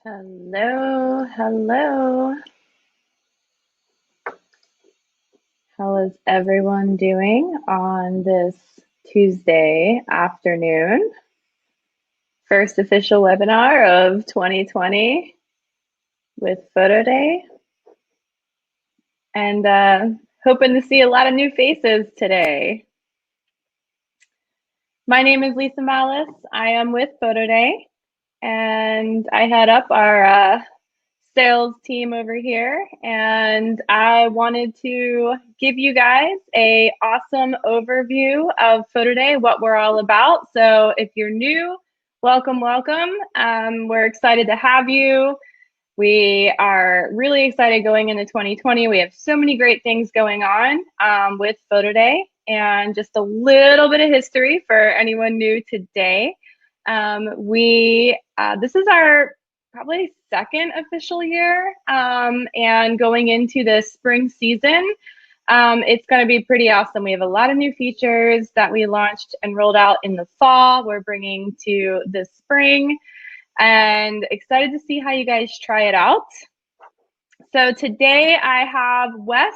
Hello, hello. How is everyone doing on this Tuesday afternoon? First official webinar of 2020 with PhotoDay. And hoping to see a lot of new faces today. My name is Lisa Malice. I am with PhotoDay, and I head up our sales team over here, and I wanted to give you guys a awesome overview of PhotoDay, what we're all about. So if you're new, welcome. We're excited to have you. We are really excited going into 2020. We have so many great things going on with PhotoDay, and just a little bit of history for anyone new today. This is our probably second official year, and going into the spring season, it's going to be pretty awesome. We have a lot of new features that we launched and rolled out in the fall. We're bringing to the spring, and excited to see how you guys try it out. So today I have Wes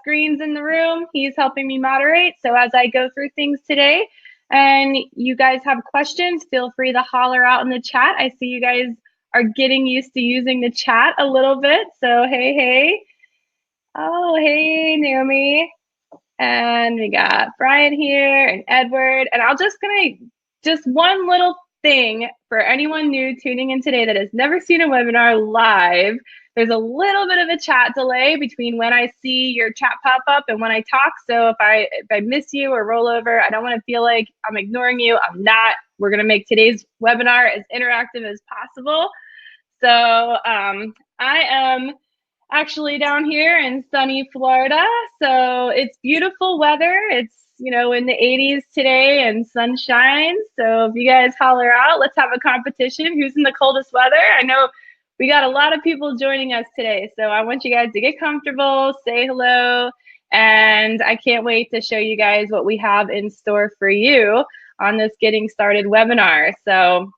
Green's in the room. He's helping me moderate. So as I go through things today and you guys have questions, feel free to holler out in the chat. I see you guys are getting used to using the chat a little bit. So hey. Oh, hey, Naomi. And we got Brian here and Edward. And just one little thing for anyone new tuning in today that has never seen a webinar live. There's a little bit of a chat delay between when I see your chat pop up and when I talk. So if I miss you or roll over, I don't want to feel like I'm ignoring you. I'm not. We're going to make today's webinar as interactive as possible. So I am actually down here in sunny Florida. So it's beautiful weather. It's, in the 80s today and sunshine. So if you guys holler out, let's have a competition. Who's in the coldest weather? I know we got a lot of people joining us today. So I want you guys to get comfortable, say hello, and I can't wait to show you guys what we have in store for you on this Getting Started webinar. So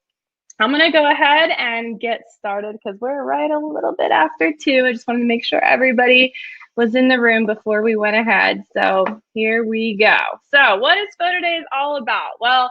I'm going to go ahead and get started because we're right a little bit after 2. I just wanted to make sure everybody was in the room before we went ahead. So here we go. So what is PhotoDay all about? Well,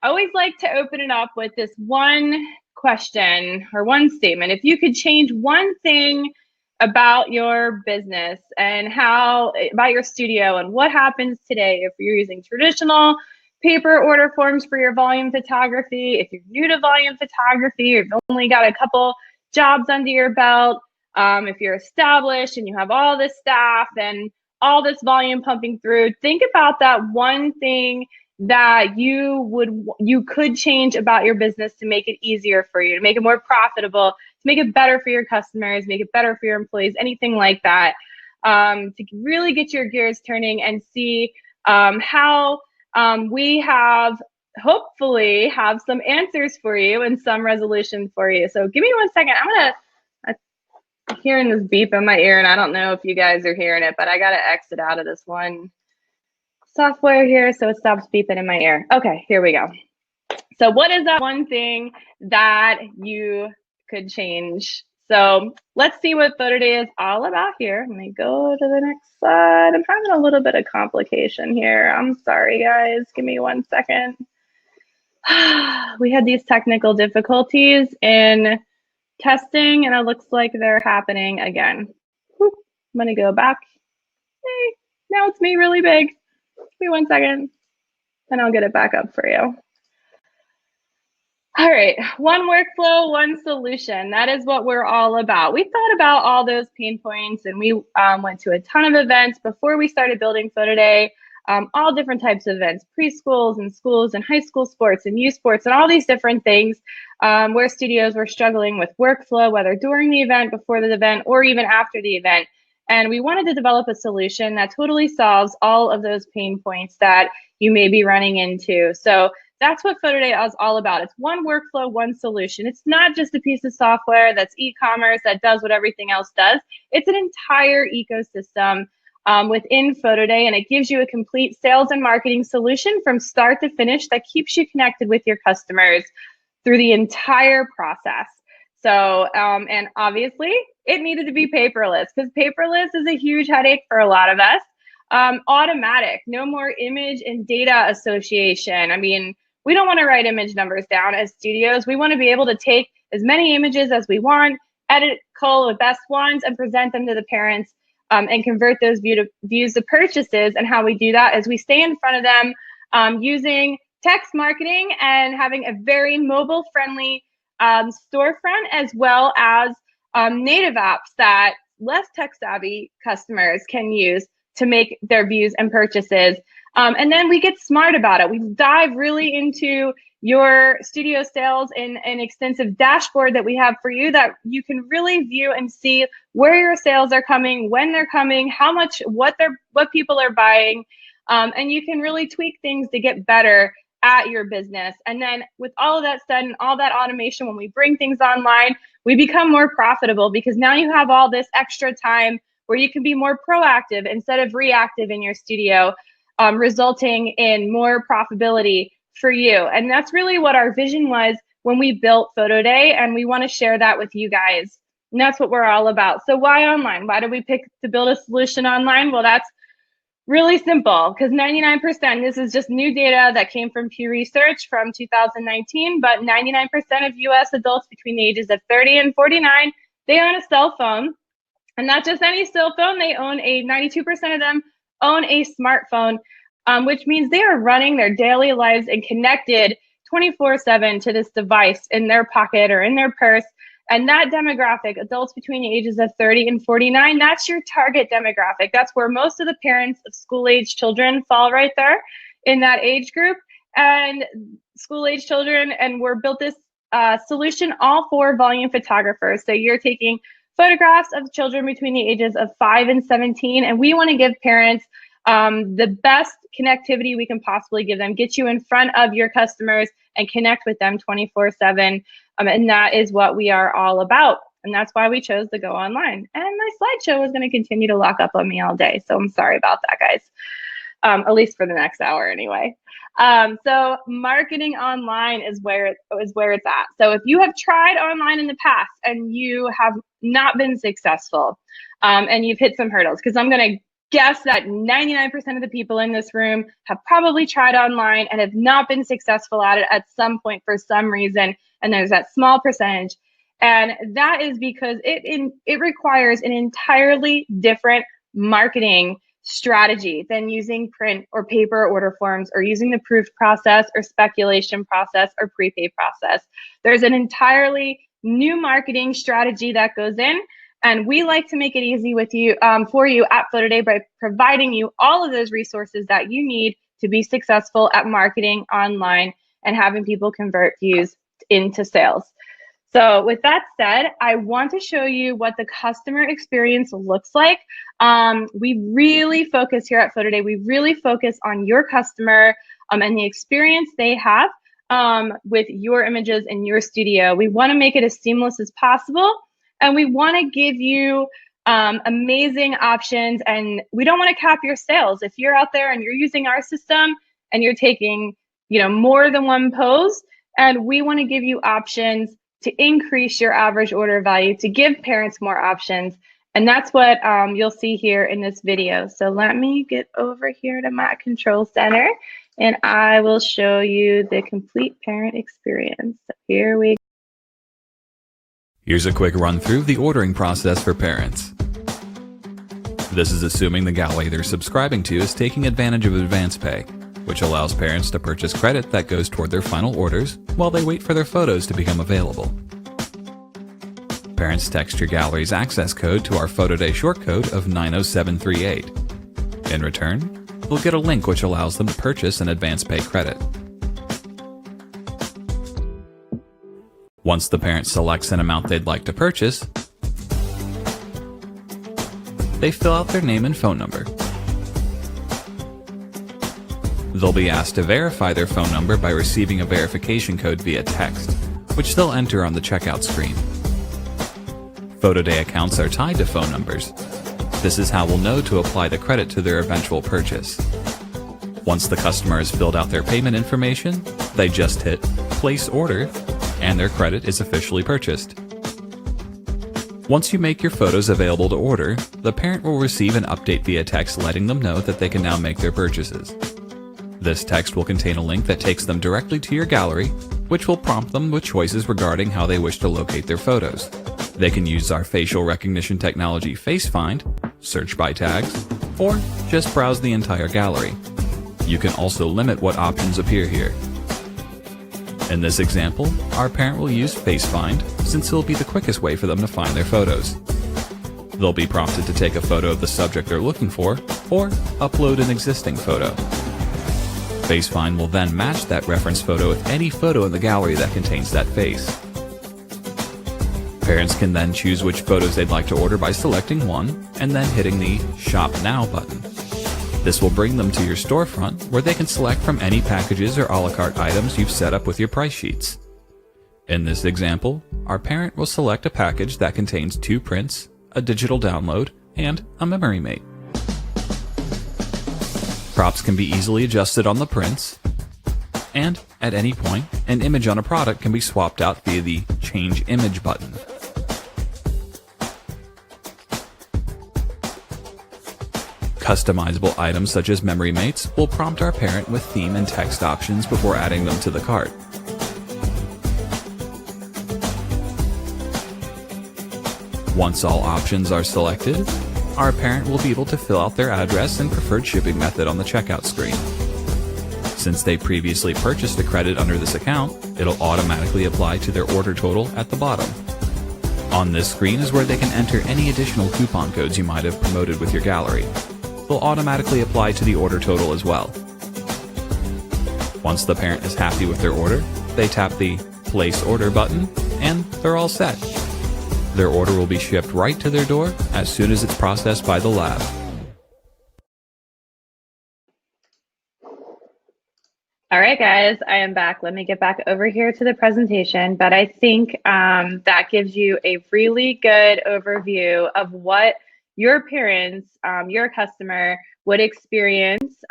I always like to open it up with this one question or one statement. If you could change one thing about your business and about your studio and what happens today if you're using traditional paper order forms for your volume photography, if you're new to volume photography, you've only got a couple jobs under your belt, if you're established and you have all this staff and all this volume pumping through, think about that one thing that you could change about your business to make it easier for you, to make it more profitable, to make it better for your customers, make it better for your employees, anything like that, to really get your gears turning and see how we hopefully have some answers for you and some resolution for you. So give me 1 second. I'm hearing this beep in my ear, and I don't know if you guys are hearing it, but I got to exit out of this one software here so it stops beeping in my ear. Okay, here we go. So what is that one thing that you could change? So let's see what PhotoDay is all about here. Let me go to the next slide. I'm having a little bit of complication here. I'm sorry, guys. Give me 1 second. We had these technical difficulties in testing, and it looks like they're happening again. Whoop. I'm going to go back. Hey, now it's me really big. Give me 1 second, and I'll get it back up for you. All right, one workflow, one solution. That is what we're all about. We thought about all those pain points, and we went to a ton of events before we started building PhotoDay, all different types of events, preschools and schools and high school sports and youth sports and all these different things where studios were struggling with workflow, whether during the event, before the event, or even after the event. And we wanted to develop a solution that totally solves all of those pain points that you may be running into. So that's what PhotoDay is all about. It's one workflow, one solution. It's not just a piece of software that's e-commerce that does what everything else does. It's an entire ecosystem within PhotoDay, and it gives you a complete sales and marketing solution from start to finish that keeps you connected with your customers through the entire process. So, and obviously it needed to be paperless because paperless is a huge headache for a lot of us. Automatic, no more image and data association. I mean, we don't want to write image numbers down as studios. We want to be able to take as many images as we want, edit, cull the best ones, and present them to the parents, and convert those views to purchases. And how we do that is we stay in front of them using text marketing and having a very mobile-friendly storefront, as well as native apps that less tech-savvy customers can use to make their views and purchases. And then we get smart about it. We dive really into your studio sales in an extensive dashboard that we have for you, that you can really view and see where your sales are coming, when they're coming, how much, what people are buying, and you can really tweak things to get better at your business. And then with all of that said and all that automation, when we bring things online, we become more profitable because now you have all this extra time where you can be more proactive instead of reactive in your studio, resulting in more profitability for you. And that's really what our vision was when we built PhotoDay, and we want to share that with you guys. And that's what we're all about. So why online? Why did we pick to build a solution online? Well, that's really simple, because 99%, this is just new data that came from Pew Research from 2019, but 99% of US adults between the ages of 30 and 49, they own a cell phone. And not just any cell phone, they own 92% of them own a smartphone, which means they are running their daily lives and connected 24/7 to this device in their pocket or in their purse. And that demographic, adults between the ages of 30 and 49, that's your target demographic. That's where most of the parents of school-age children fall, right there in that age group. And school-age children, and we're built this solution all for volume photographers. So you're taking photographs of children between the ages of 5 and 17, and we want to give parents the best connectivity we can possibly give them, get you in front of your customers and connect with them 24/7. And that is what we are all about. And that's why we chose to go online. And my slideshow was going to continue to lock up on me all day. So I'm sorry about that, guys. At least for the next hour anyway. So marketing online is where it's at. So if you have tried online in the past and you have not been successful, and you've hit some hurdles, because I'm going to guess that 99% of the people in this room have probably tried online and have not been successful at it at some point for some reason. And there's that small percentage. And that is because it requires an entirely different marketing strategy than using print or paper order forms, or using the proof process or speculation process or prepay process. There's an entirely new marketing strategy that goes in, and we like to make it easy with you, for you at PhotoDay, by providing you all of those resources that you need to be successful at marketing online and having people convert views into sales. So with that said, I want to show you what the customer experience looks like. We really focus here at PhotoDay, we really focus on your customer and the experience they have with your images in your studio. We want to make it as seamless as possible, and we want to give you amazing options, and we don't want to cap your sales. If you're out there and you're using our system and you're taking, more than one pose, and we want to give you options to increase your average order value, to give parents more options. And that's what you'll see here in this video. So let me get over here to my control center, and I will show you the complete parent experience. So here we go. Here's a quick run through the ordering process for parents. This is assuming the gallery they're subscribing to is taking advantage of advance pay, which allows parents to purchase credit that goes toward their final orders while they wait for their photos to become available. Parents text your gallery's access code to our PhotoDay shortcode of 90738. In return, they'll get a link which allows them to purchase an advance pay credit. Once the parent selects an amount they'd like to purchase, they fill out their name and phone number. They'll be asked to verify their phone number by receiving a verification code via text, which they'll enter on the checkout screen. PhotoDay accounts are tied to phone numbers. This is how we'll know to apply the credit to their eventual purchase. Once the customer has filled out their payment information, they just hit Place Order, and their credit is officially purchased. Once you make your photos available to order, the parent will receive an update via text letting them know that they can now make their purchases. This text will contain a link that takes them directly to your gallery, which will prompt them with choices regarding how they wish to locate their photos. They can use our facial recognition technology FaceFind, search by tags, or just browse the entire gallery. You can also limit what options appear here. In this example, our parent will use FaceFind since it will be the quickest way for them to find their photos. They'll be prompted to take a photo of the subject they're looking for or upload an existing photo. FaceFind will then match that reference photo with any photo in the gallery that contains that face. Parents can then choose which photos they'd like to order by selecting one and then hitting the Shop Now button. This will bring them to your storefront where they can select from any packages or a la carte items you've set up with your price sheets. In this example, our parent will select a package that contains 2 prints, a digital download, and a memory mate. Props can be easily adjusted on the prints, and at any point, an image on a product can be swapped out via the Change Image button. Customizable items such as memory mates will prompt our parent with theme and text options before adding them to the cart. Once all options are selected, our parent will be able to fill out their address and preferred shipping method on the checkout screen. Since they previously purchased a credit under this account, it'll automatically apply to their order total at the bottom. On this screen is where they can enter any additional coupon codes you might have promoted with your gallery. They'll automatically apply to the order total as well. Once the parent is happy with their order, they tap the Place Order button and they're all set. Their order will be shipped right to their door as soon as it's processed by the lab. All right, guys, I am back. Let me get back over here to the presentation, but I think that gives you a really good overview of what your parents, your customer would experience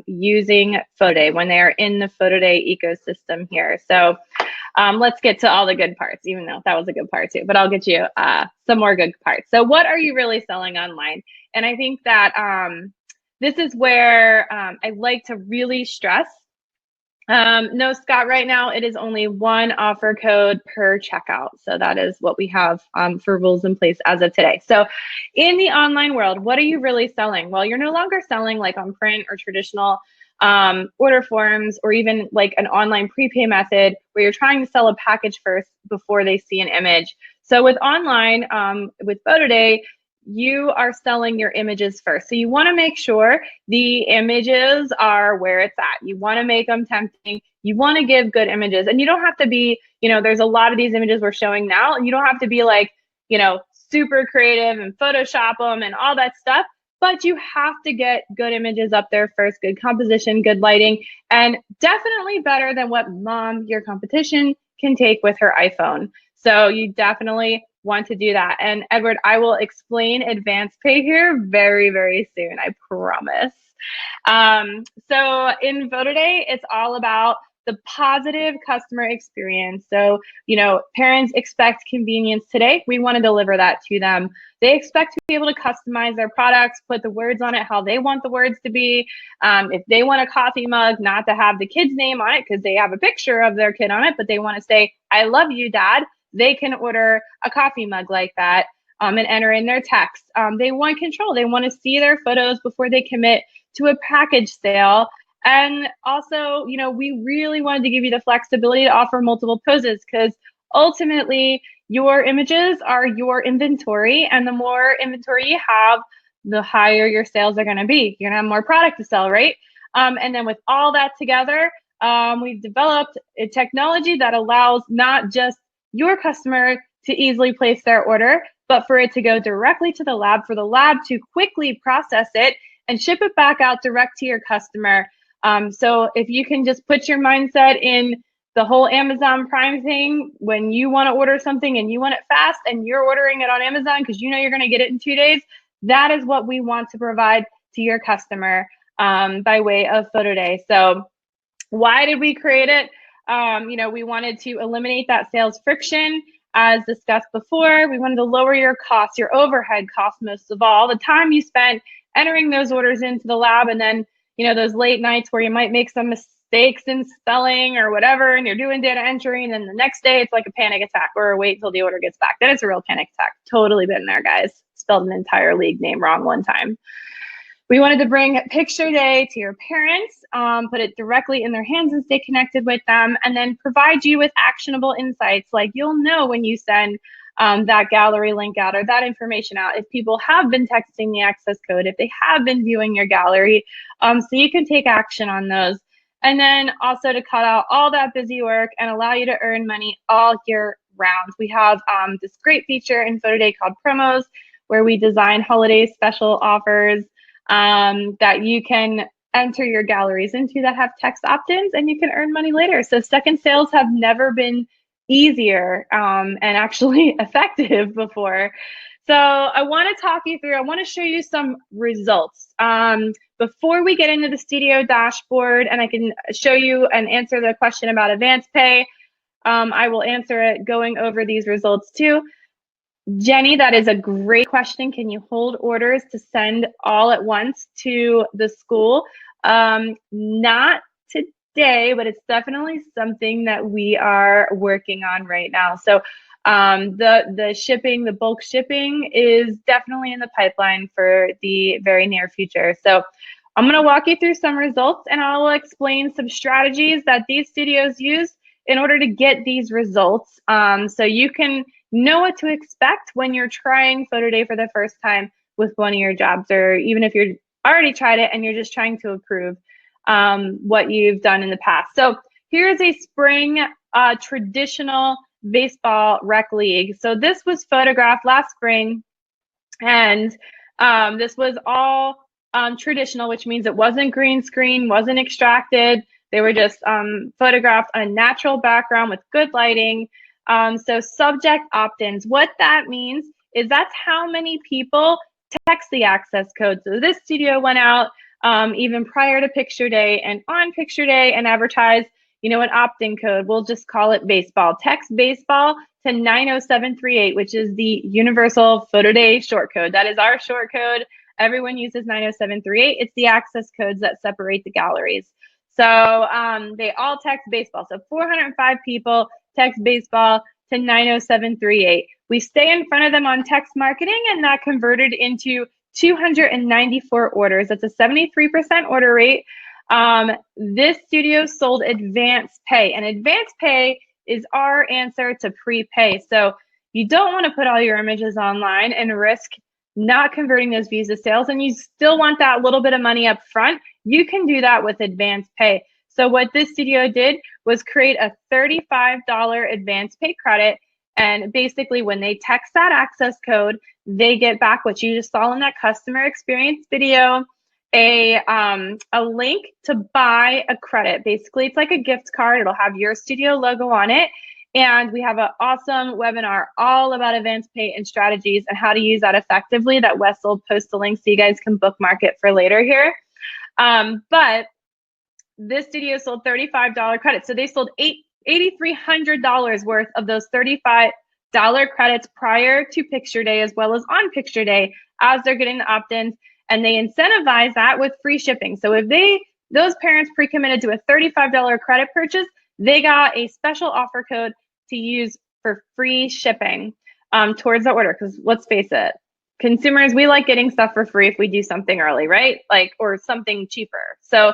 using PhotoDay when they are in the PhotoDay ecosystem here. So let's get to all the good parts, even though that was a good part too, but I'll get you some more good parts. So what are you really selling online? And I think that this is where I like to really stress. No, Scott, right now it is only one offer code per checkout. So that is what we have for rules in place as of today. So in the online world, what are you really selling? Well, you're no longer selling like on print or traditional order forms or even like an online prepay method where you're trying to sell a package first before they see an image. So with online, with PhotoDay, you are selling your images first. So you want to make sure the images are where it's at. You want to make them tempting. You want to give good images. And you don't have to be, there's a lot of these images we're showing now, and you don't have to be like, super creative and Photoshop them and all that stuff. But you have to get good images up there first, good composition, good lighting, and definitely better than what your competition, can take with her iPhone. So you definitely want to do that. And Edward, I will explain advanced pay here very, very soon, I promise. So in PhotoDay, it's all about the positive customer experience. So, parents expect convenience today. We want to deliver that to them. They expect to be able to customize their products, put the words on it how they want the words to be. If they want a coffee mug, not to have the kid's name on it because they have a picture of their kid on it, but they want to say, "I love you, Dad," they can order a coffee mug like that and enter in their text. They want control. They want to see their photos before they commit to a package sale. And also, we really wanted to give you the flexibility to offer multiple poses because ultimately your images are your inventory, and the more inventory you have, the higher your sales are going to be. You're going to have more product to sell, right? And then with all that together, we've developed a technology that allows not just your customer to easily place their order, but for it to go directly to the lab, for the lab to quickly process it and ship it back out direct to your customer. So if you can just put your mindset in the whole Amazon Prime thing, when you want to order something and you want it fast and you're ordering it on Amazon because you're going to get it in 2 days, that is what we want to provide to your customer by way of PhotoDay. So why did we create it? We wanted to eliminate that sales friction. as discussed before, we wanted to lower your costs, your overhead costs most of all, the time you spent entering those orders into the lab, and then, you know, those late nights where you might make some mistakes in spelling or whatever, and you're doing data entry, and then the next day it's like a panic attack, or wait till the order gets back. Then it's a real panic attack. Totally been there, guys. Spelled an entire league name wrong one time. We wanted to bring Picture Day to your parents, put it directly in their hands and stay connected with them, and then provide you with actionable insights. Like, you'll know when you send that gallery link out or that information out, if people have been texting the access code, if they have been viewing your gallery, so you can take action on those. And then also to cut out all that busy work and allow you to earn money all year round. We have this great feature in PhotoDay called Promos, where we design holiday special offers that you can enter your galleries into that have text opt-ins, and you can earn money later. So second sales have never been easier and actually effective before. So I want to talk you through, I want to show you some results. Before we get into the studio dashboard, and I can show you and answer the question about advance pay, I will answer it going over these results too. Jenny, that is a great question. Can you hold orders to send all at once to the school? Not today, but it's definitely something that we are working on right now. So the shipping, the bulk shipping is definitely in the pipeline for the very near future. So I'm going to walk you through some results, and I will explain some strategies that these studios use in order to get these results, so you can know what to expect when you're trying PhotoDay for the first time with one of your jobs, or even if you're already tried it and you're just trying to improve what you've done in the past. So here's a spring traditional baseball rec league. So this was photographed last spring, and this was all traditional, which means it wasn't green screen, wasn't extracted. They were just photographed on a natural background with good lighting. So subject opt-ins, what that means is that's how many people text the access code. So this studio went out even prior to Picture Day and on Picture Day and advertised, you know, an opt-in code. We'll just call it baseball. Text baseball to 90738, which is the universal PhotoDay short code. That is our short code. Everyone uses 90738. It's the access codes that separate the galleries. So they all text baseball. So 405 people text baseball to 90738. We stay in front of them on text marketing, and that converted into 294 orders. That's a 73% order rate. This studio sold advance pay, and advance pay is our answer to prepay. So you don't want to put all your images online and risk not converting those views to sales, and you still want that little bit of money up front. You can do that with advance pay. So what this studio did was create a $35 advance pay credit, and basically when they text that access code, they get back what you just saw in that customer experience video, a link to buy a credit. Basically, it's like a gift card. It'll have your studio logo on it. And we have an awesome webinar all about advance pay and strategies and how to use that effectively that Wes will post the link so you guys can bookmark it for later here. But this studio sold $35 credits. So they sold $8,300 worth of those $35 credits prior to Picture Day, as well as on Picture Day, as they're getting the opt-ins, and they incentivize that with free shipping. So if those parents pre-committed to a $35 credit purchase, they got a special offer code to use for free shipping towards the order. Because let's face it, consumers, we like getting stuff for free if we do something early, right? Like, or something cheaper. So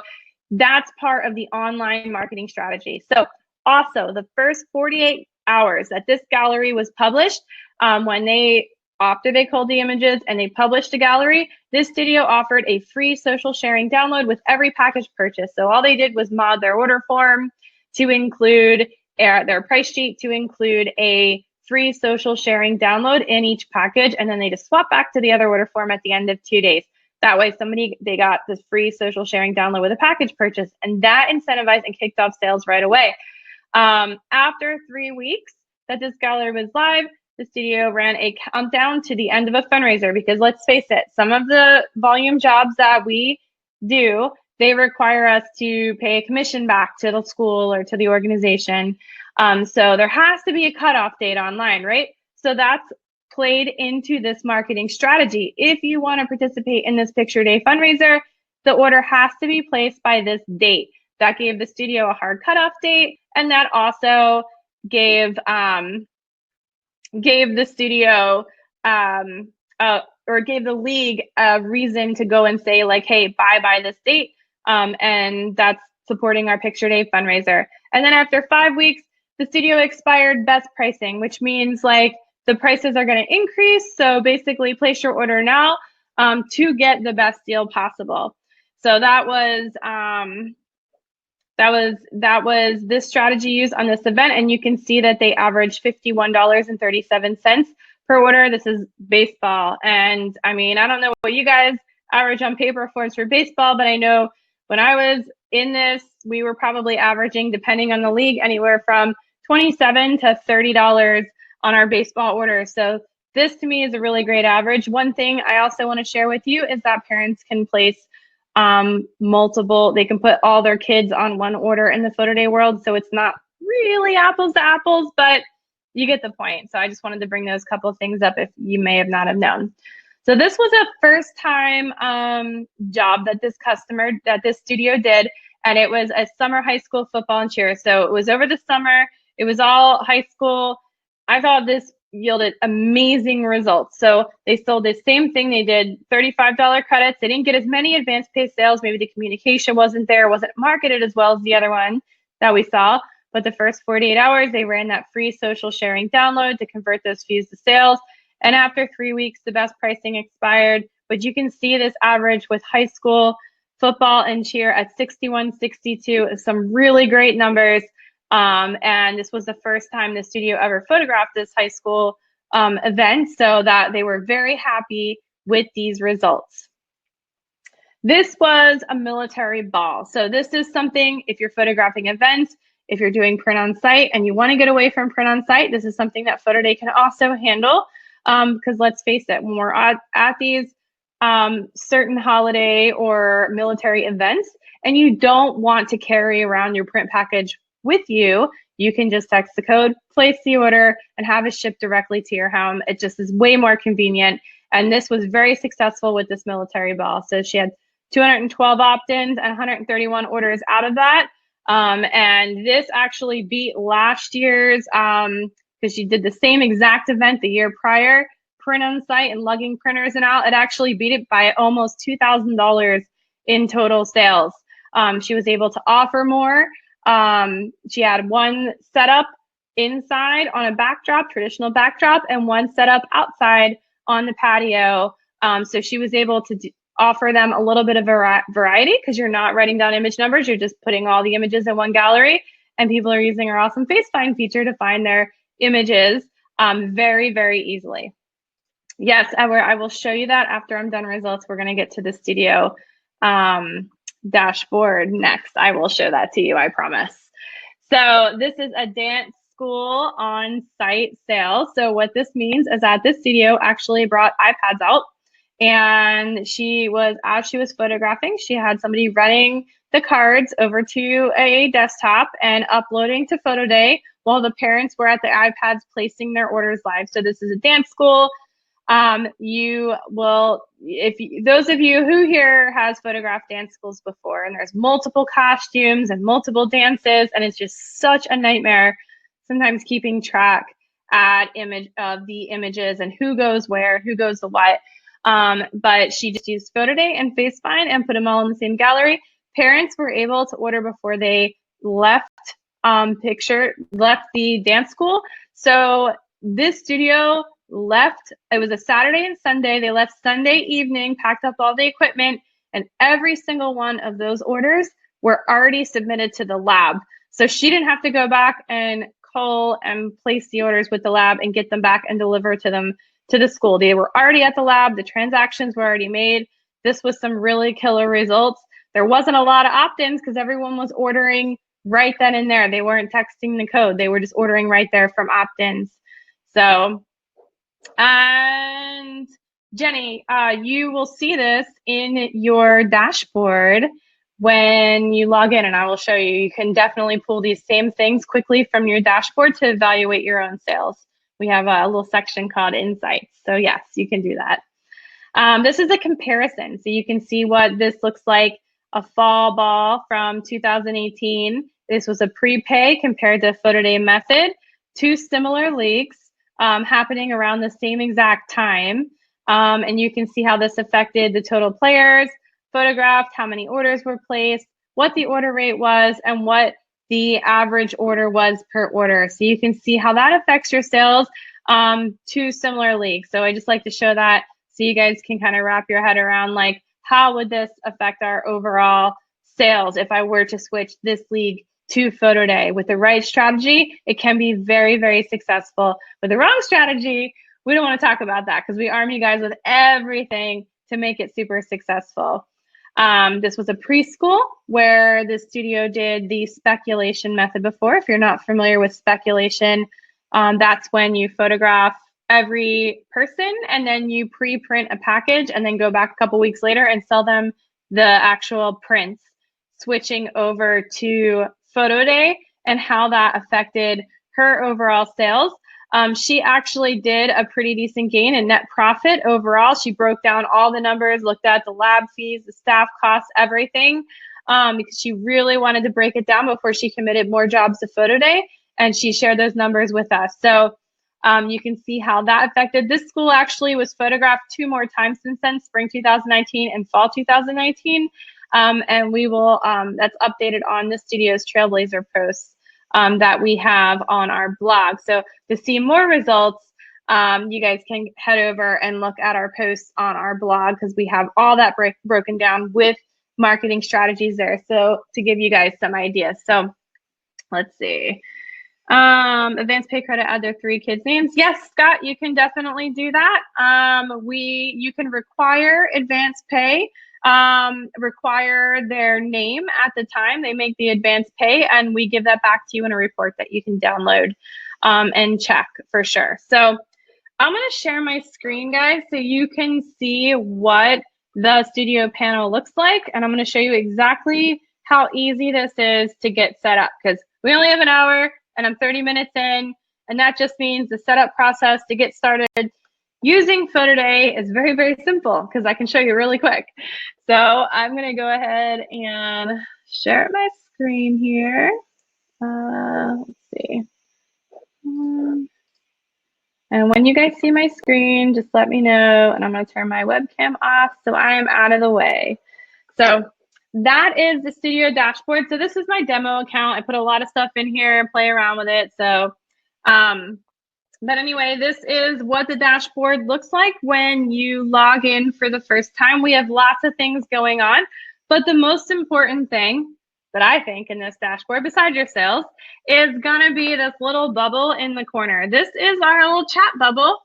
that's part of the online marketing strategy. So also the first 48 hours that this gallery was published, after they culled the images and they published a gallery, this studio offered a free social sharing download with every package purchase. So all they did was mod their order form to include their price sheet, to include a free social sharing download in each package, and then they just swap back to the other order form at the end of 2 days. That way they got this free social sharing download with a package purchase, and that incentivized and kicked off sales right away. After 3 weeks that this gallery was live, the studio ran a countdown to the end of a fundraiser, because let's face it, some of the volume jobs that we do, they require us to pay a commission back to the school or to the organization. So there has to be a cutoff date online, right? So that's played into this marketing strategy. If you want to participate in this Picture Day fundraiser, the order has to be placed by this date. That gave the studio a hard cutoff date, and that also gave the studio or gave the league a reason to go and say like, hey, buy by this date, and that's supporting our Picture Day fundraiser. And then after 5 weeks, the studio expired best pricing, which means like the prices are going to increase. So basically, place your order now to get the best deal possible. So that was this strategy used on this event, and you can see that they averaged $51.37 per order. This is baseball, and I mean, I don't know what you guys average on paper for baseball, but I know when I was in this, we were probably averaging, depending on the league, anywhere from $27 to $30 on our baseball orders. So this to me is a really great average. One thing I also want to share with you is that parents can place they can put all their kids on one order in the PhotoDay world. So it's not really apples to apples, but you get the point. So I just wanted to bring those couple things up if you may not have known. So this was a first time job that this studio did, and it was a summer high school football and cheer. So it was over the summer. It was all high school. I thought this yielded amazing results. So they sold the same thing. They did $35 credits. They didn't get as many advanced pay sales. Maybe the communication wasn't there, wasn't marketed as well as the other one that we saw. But the first 48 hours, they ran that free social sharing download to convert those fees to sales. And after 3 weeks, the best pricing expired. But you can see this average with high school football and cheer at 61.62 is some really great numbers. And this was the first time the studio ever photographed this high school event, so that they were very happy with these results. This was a military ball. So this is something, if you're photographing events, if you're doing print on site and you want to get away from print on site, this is something that PhotoDay can also handle. Because let's face it, when we're at these certain holiday or military events, and you don't want to carry around your print package with you, you can just text the code, place the order, and have it shipped directly to your home. It just is way more convenient. And this was very successful with this military ball. So she had 212 opt-ins and 131 orders out of that. And this actually beat last year's, because she did the same exact event the year prior, print on site and lugging printers and out. It actually beat it by almost $2,000 in total sales. She was able to offer more. She had one setup inside on a backdrop, traditional backdrop, and one setup outside on the patio. So she was able to offer them a little bit of variety, because you're not writing down image numbers. You're just putting all the images in one gallery, and people are using our awesome Face Find feature to find their images very, very easily. Yes, I will show you that after I'm done results. We're going to get to the studio dashboard next. I will show that to you, I promise. So this is a dance school on-site sale. So what this means is that this studio actually brought iPads out, and as she was photographing, she had somebody running the cards over to a desktop and uploading to PhotoDay while the parents were at the iPads placing their orders live. So this is a dance school. You will, those of you who here has photographed dance schools before, and there's multiple costumes and multiple dances, and it's just such a nightmare sometimes keeping track of the images and who goes where, who goes to what. But she just used PhotoDay and Face Find and put them all in the same gallery. Parents were able to order before they left the dance school. So this studio left, it was a Saturday and Sunday. They left Sunday evening, packed up all the equipment, and every single one of those orders were already submitted to the lab. So she didn't have to go back and call and place the orders with the lab and get them back and deliver to them to the school. They were already at the lab. The transactions were already made. This was some really killer results. There wasn't a lot of opt-ins because everyone was ordering right then and there. They weren't texting the code. They were just ordering right there from opt-ins. So, and Jenny, you will see this in your dashboard when you log in, and I will show you, you can definitely pull these same things quickly from your dashboard to evaluate your own sales. We have a little section called Insights. So yes, you can do that. This is a comparison. So you can see what this looks like, a fall ball from 2018. This was a prepay compared to PhotoDay method. Two similar leaks happening around the same exact time. And you can see how this affected the total players, photographed, how many orders were placed, what the order rate was, and what the average order was per order. So you can see how that affects your sales, two similar leaks. So I just like to show that so you guys can kind of wrap your head around, like, how would this affect our overall sales if I were to switch this league to PhotoDay? With the right strategy, it can be very, very successful. With the wrong strategy, we don't want to talk about that because we arm you guys with everything to make it super successful. This was a preschool where the studio did the speculation method before. If you're not familiar with speculation, that's when you photograph every person and then you pre-print a package and then go back a couple weeks later and sell them the actual prints, switching over to PhotoDay and how that affected her overall sales. She actually did a pretty decent gain in net profit overall. She broke down all the numbers, looked at the lab fees, the staff costs, everything, because she really wanted to break it down before she committed more jobs to PhotoDay, and she shared those numbers with us. So you can see how that affected. This school actually was photographed 2 more times since then, spring 2019 and fall 2019. And we will, that's updated on the studio's Trailblazer posts that we have on our blog. So to see more results, you guys can head over and look at our posts on our blog because we have all that broken down with marketing strategies there. So to give you guys some ideas. So let's see. Advanced pay credit, add their 3 kids' names. Yes, Scott, you can definitely do that. You can require advanced pay, require their name at the time they make the advanced pay, and we give that back to you in a report that you can download and check for sure. So I'm going to share my screen, guys, so you can see what the studio panel looks like, and I'm going to show you exactly how easy this is to get set up because we only have an hour and I'm 30 minutes in, and that just means the setup process to get started using PhotoDay is very, very simple because I can show you really quick. So I'm going to go ahead and share my screen here. Let's see. And when you guys see my screen, just let me know, and I'm going to turn my webcam off so I am out of the way. So that is the studio dashboard. So this is my demo account. I put a lot of stuff in here and play around with it. So, but anyway, this is what the dashboard looks like when you log in for the first time. We have lots of things going on, but the most important thing that I think in this dashboard, besides your sales, is gonna be this little bubble in the corner. This is our little chat bubble,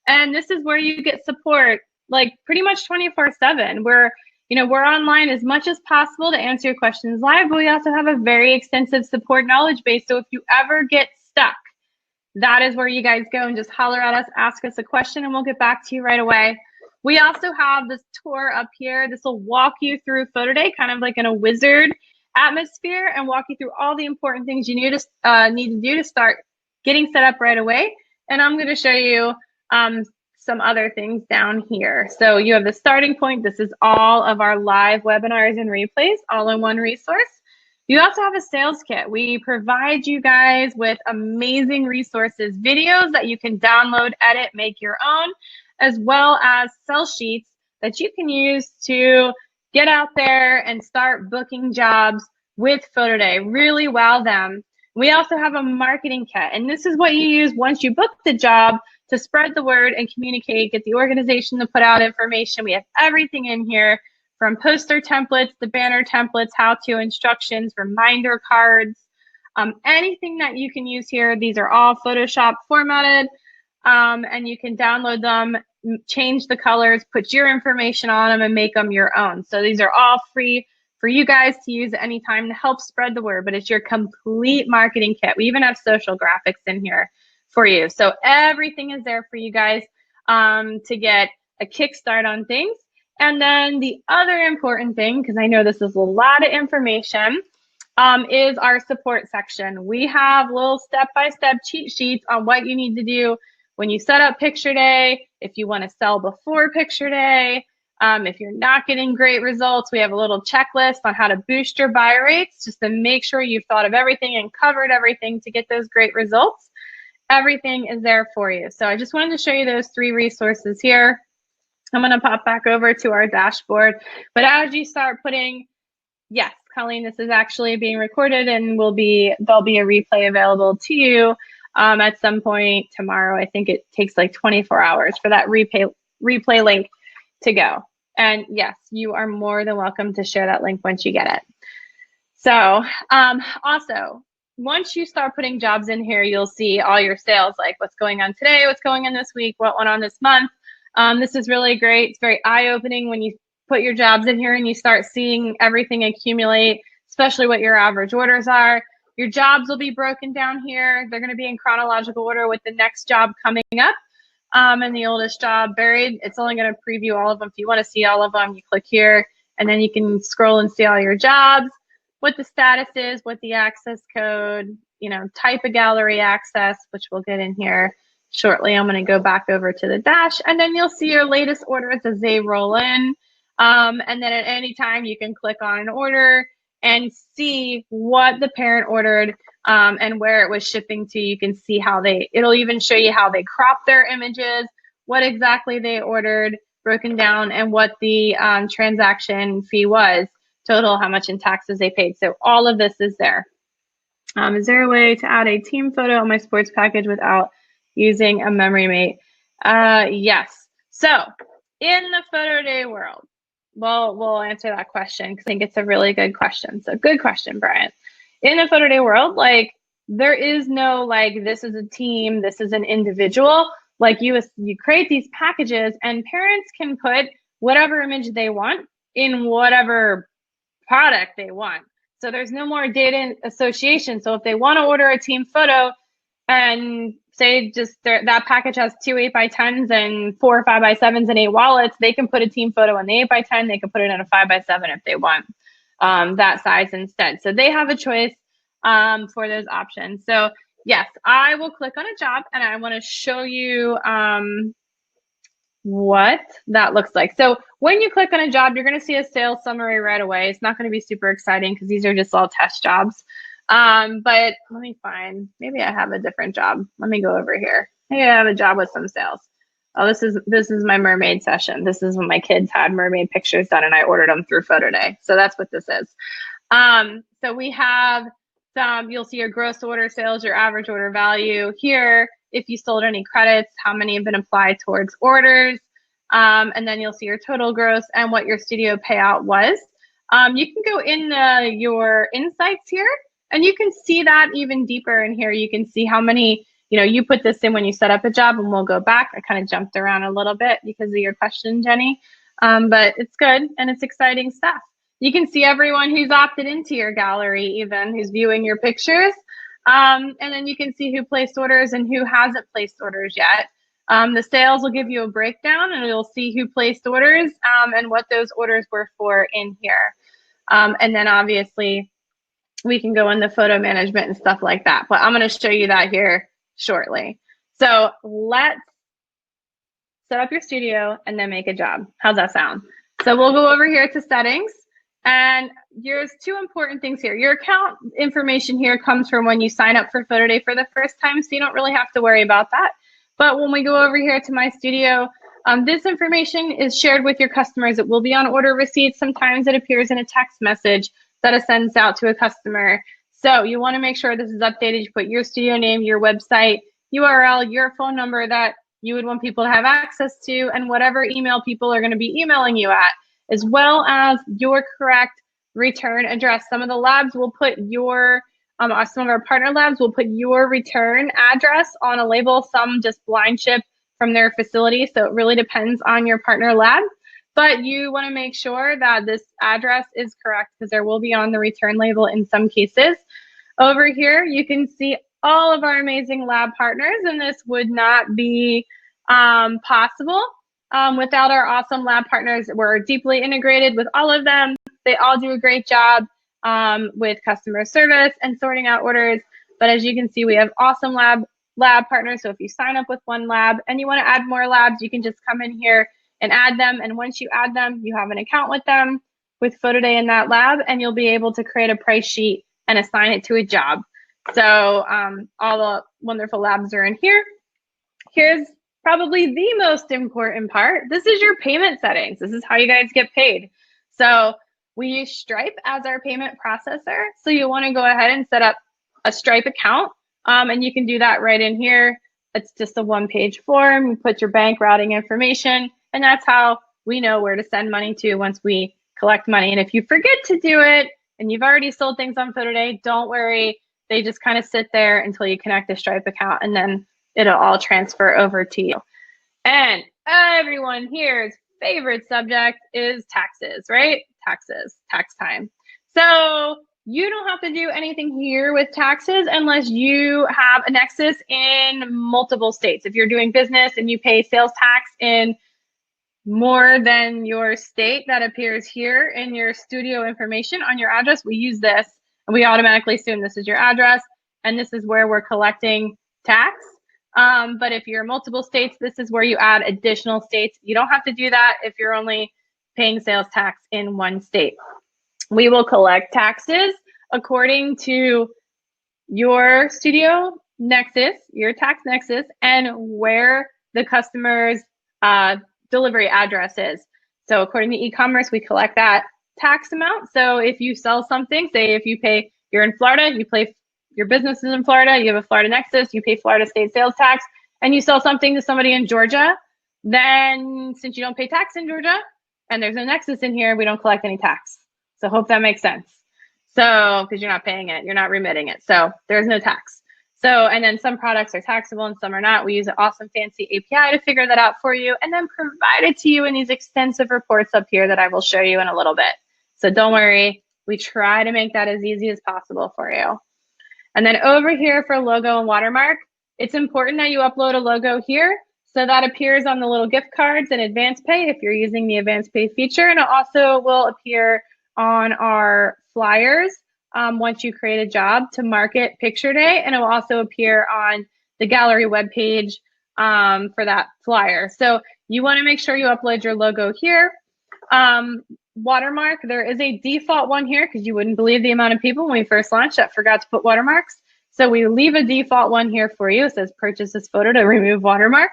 and this is where you get support like pretty much 24/7. We're online as much as possible to answer your questions live, but we also have a very extensive support knowledge base. So if you ever get stuck, that is where you guys go and just holler at us, ask us a question, and we'll get back to you right away. We also have this tour up here. This will walk you through PhotoDay, kind of like in a wizard atmosphere, and walk you through all the important things you need to do to start getting set up right away. And I'm going to show you some other things down here. So you have the starting point. This is all of our live webinars and replays all in one resource. You also have a sales kit. We provide you guys with amazing resources, videos that you can download, edit, make your own, as well as sell sheets that you can use to get out there and start booking jobs with PhotoDay. Really wow them. We also have a marketing kit, and this is what you use once you book the job to spread the word and communicate, get the organization to put out information. We have everything in here, from poster templates, the banner templates, how-to instructions, reminder cards, anything that you can use here. These are all Photoshop formatted, and you can download them, change the colors, put your information on them, and make them your own. So these are all free for you guys to use at any time to help spread the word, but it's your complete marketing kit. We even have social graphics in here for you. So everything is there for you guys to get a kickstart on things. And then the other important thing, because I know this is a lot of information, is our support section. We have little step-by-step cheat sheets on what you need to do when you set up Picture Day, if you want to sell before Picture Day, if you're not getting great results, we have a little checklist on how to boost your buy rates just to make sure you've thought of everything and covered everything to get those great results. Everything is there for you. So I just wanted to show you those 3 resources here. I'm going to pop back over to our dashboard. But as you start putting, yes, Colleen, this is actually being recorded and there'll be a replay available to you at some point tomorrow. I think it takes like 24 hours for that replay link to go. And yes, you are more than welcome to share that link once you get it. So also, once you start putting jobs in here, you'll see all your sales, like what's going on today, what's going on this week, what went on this month. This is really great. It's very eye-opening when you put your jobs in here and you start seeing everything accumulate, especially what your average orders are. Your jobs will be broken down here. They're going to be in chronological order with the next job coming up and the oldest job buried. It's only going to preview all of them. If you want to see all of them, you click here and then you can scroll and see all your jobs, what the status is, what the access code, you know, type of gallery access, which we'll get in here shortly. I'm going to go back over to the dash and then you'll see your latest orders as they roll in. And then at any time you can click on an order and see what the parent ordered and where it was shipping to. You can see how it'll even show you how they cropped their images, what exactly they ordered, broken down, and what the transaction fee was, total, how much in taxes they paid. So all of this is there. Is there a way to add a team photo on my sports package without using a memory mate? Yes. So in the PhotoDay world, well, we'll answer that question because I think it's a really good question. So good question, Brian. In the PhotoDay world, like there is no like this is a team, this is an individual. Like you create these packages and parents can put whatever image they want in whatever product they want. So there's no more data association. So if they want to order a team photo and say just that package has 2 8x10s and 4 5x7s and 8 wallets, they can put a team photo in the 8x10. They can put it in a 5x7 if they want that size instead. So they have a choice for those options. So yes, I will click on a job and I want to show you what that looks like. So when you click on a job, you're going to see a sales summary right away. It's not going to be super exciting because these are just all test jobs. But let me find, maybe I have a different job. Let me go over here. Maybe I have a job with some sales. Oh, this is my mermaid session. This is when my kids had mermaid pictures done and I ordered them through PhotoDay. So that's what this is. So we have you'll see your gross order sales, your average order value here. If you sold any credits, how many have been applied towards orders. And then you'll see your total gross and what your studio payout was. You can go in your insights here and you can see that even deeper in here. You can see how many, you put this in when you set up a job, and we'll go back. I kind of jumped around a little bit because of your question, Jenny, but it's good and it's exciting stuff. You can see everyone who's opted into your gallery, even who's viewing your pictures. And then you can see who placed orders and who hasn't placed orders yet. The sales will give you a breakdown and you'll see who placed orders and what those orders were for in here. And then obviously we can go into photo management and stuff like that, but I'm going to show you that here shortly. So let's set up your studio and then make a job. How's that sound? So we'll go over here to settings. And there's 2 important things here. Your account information here comes from when you sign up for PhotoDay for the first time, so you don't really have to worry about that. But when we go over here to my studio, this information is shared with your customers. It will be on order receipts. Sometimes it appears in a text message that it sends out to a customer. So you want to make sure this is updated. You put your studio name, your website, URL, your phone number that you would want people to have access to, and whatever email people are going to be emailing you at, as well as your correct return address. Some of the labs will put your, some of our partner labs will put your return address on a label, some just blind ship from their facility. So it really depends on your partner lab, but you wanna make sure that this address is correct because there will be on the return label in some cases. Over here, you can see all of our amazing lab partners, and this would not be possible without our awesome lab partners. We're deeply integrated with all of them. They all do a great job with customer service and sorting out orders. But as you can see, we have awesome lab partners. So if you sign up with one lab and you want to add more labs, you can just come in here and add them. And once you add them, you have an account with them with PhotoDay in that lab, and you'll be able to create a price sheet and assign it to a job. So all the wonderful labs are in here. Here's probably the most important part. This is your payment settings. This is how you guys get paid. So we use Stripe as our payment processor. So you want to go ahead and set up a Stripe account, and you can do that right in here. It's just a one-page form. You put your bank routing information, and that's how we know where to send money to once we collect money. And if you forget to do it and you've already sold things on PhotoDay, don't worry. They just kind of sit there until you connect a Stripe account, and then it'll all transfer over to you. And everyone here's favorite subject is taxes, right? Taxes, tax time. So you don't have to do anything here with taxes unless you have a nexus in multiple states. If you're doing business and you pay sales tax in more than your state that appears here in your studio information on your address, we use this and we automatically assume this is your address and this is where we're collecting tax. But if you're multiple states, this is where you add additional states. You don't have to do that if you're only paying sales tax in one state. We will collect taxes according to your studio nexus, your tax nexus, and where the customer's delivery address is. So according to e-commerce, we collect that tax amount. So if you sell something, say if you pay, you're in Florida, you pay, your business is in Florida, you have a Florida nexus, you pay Florida state sales tax, and you sell something to somebody in Georgia, then since you don't pay tax in Georgia and there's no nexus in here, we don't collect any tax. So hope that makes sense. So, because you're not paying it, you're not remitting it. So there's no tax. So, and then some products are taxable and some are not. We use an awesome fancy API to figure that out for you and then provide it to you in these extensive reports up here that I will show you in a little bit. So don't worry, we try to make that as easy as possible for you. And then over here for logo and watermark, it's important that you upload a logo here. So that appears on the little gift cards and advance pay if you're using the advance pay feature. And it also will appear on our flyers once you create a job to market Picture Day, and it will also appear on the gallery webpage for that flyer. So you want to make sure you upload your logo here. Watermark, there is a default one here because you wouldn't believe the amount of people when we first launched that forgot to put watermarks. So we leave a default one here for you. It says purchase this photo to remove watermark.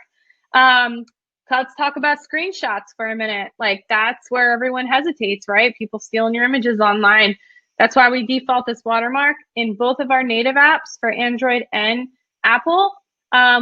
Let's talk about screenshots for a minute. Like that's where everyone hesitates, right? People stealing your images online. That's why we default this watermark in both of our native apps for Android and Apple.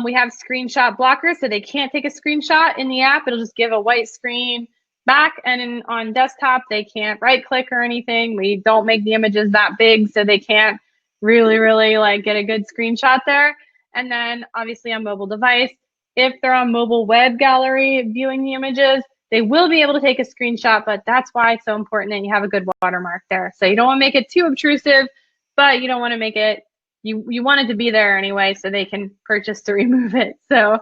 We have screenshot blockers, so they can't take a screenshot in the app. It'll just give a white screen back, and on desktop, they can't right click or anything. We don't make the images that big, so they can't really like get a good screenshot there. And then obviously on mobile device, if they're on mobile web gallery viewing the images, they will be able to take a screenshot, but that's why it's so important that you have a good watermark there. So you don't want to make it too obtrusive, but you don't want to make it, you want it to be there anyway so they can purchase to remove it. So,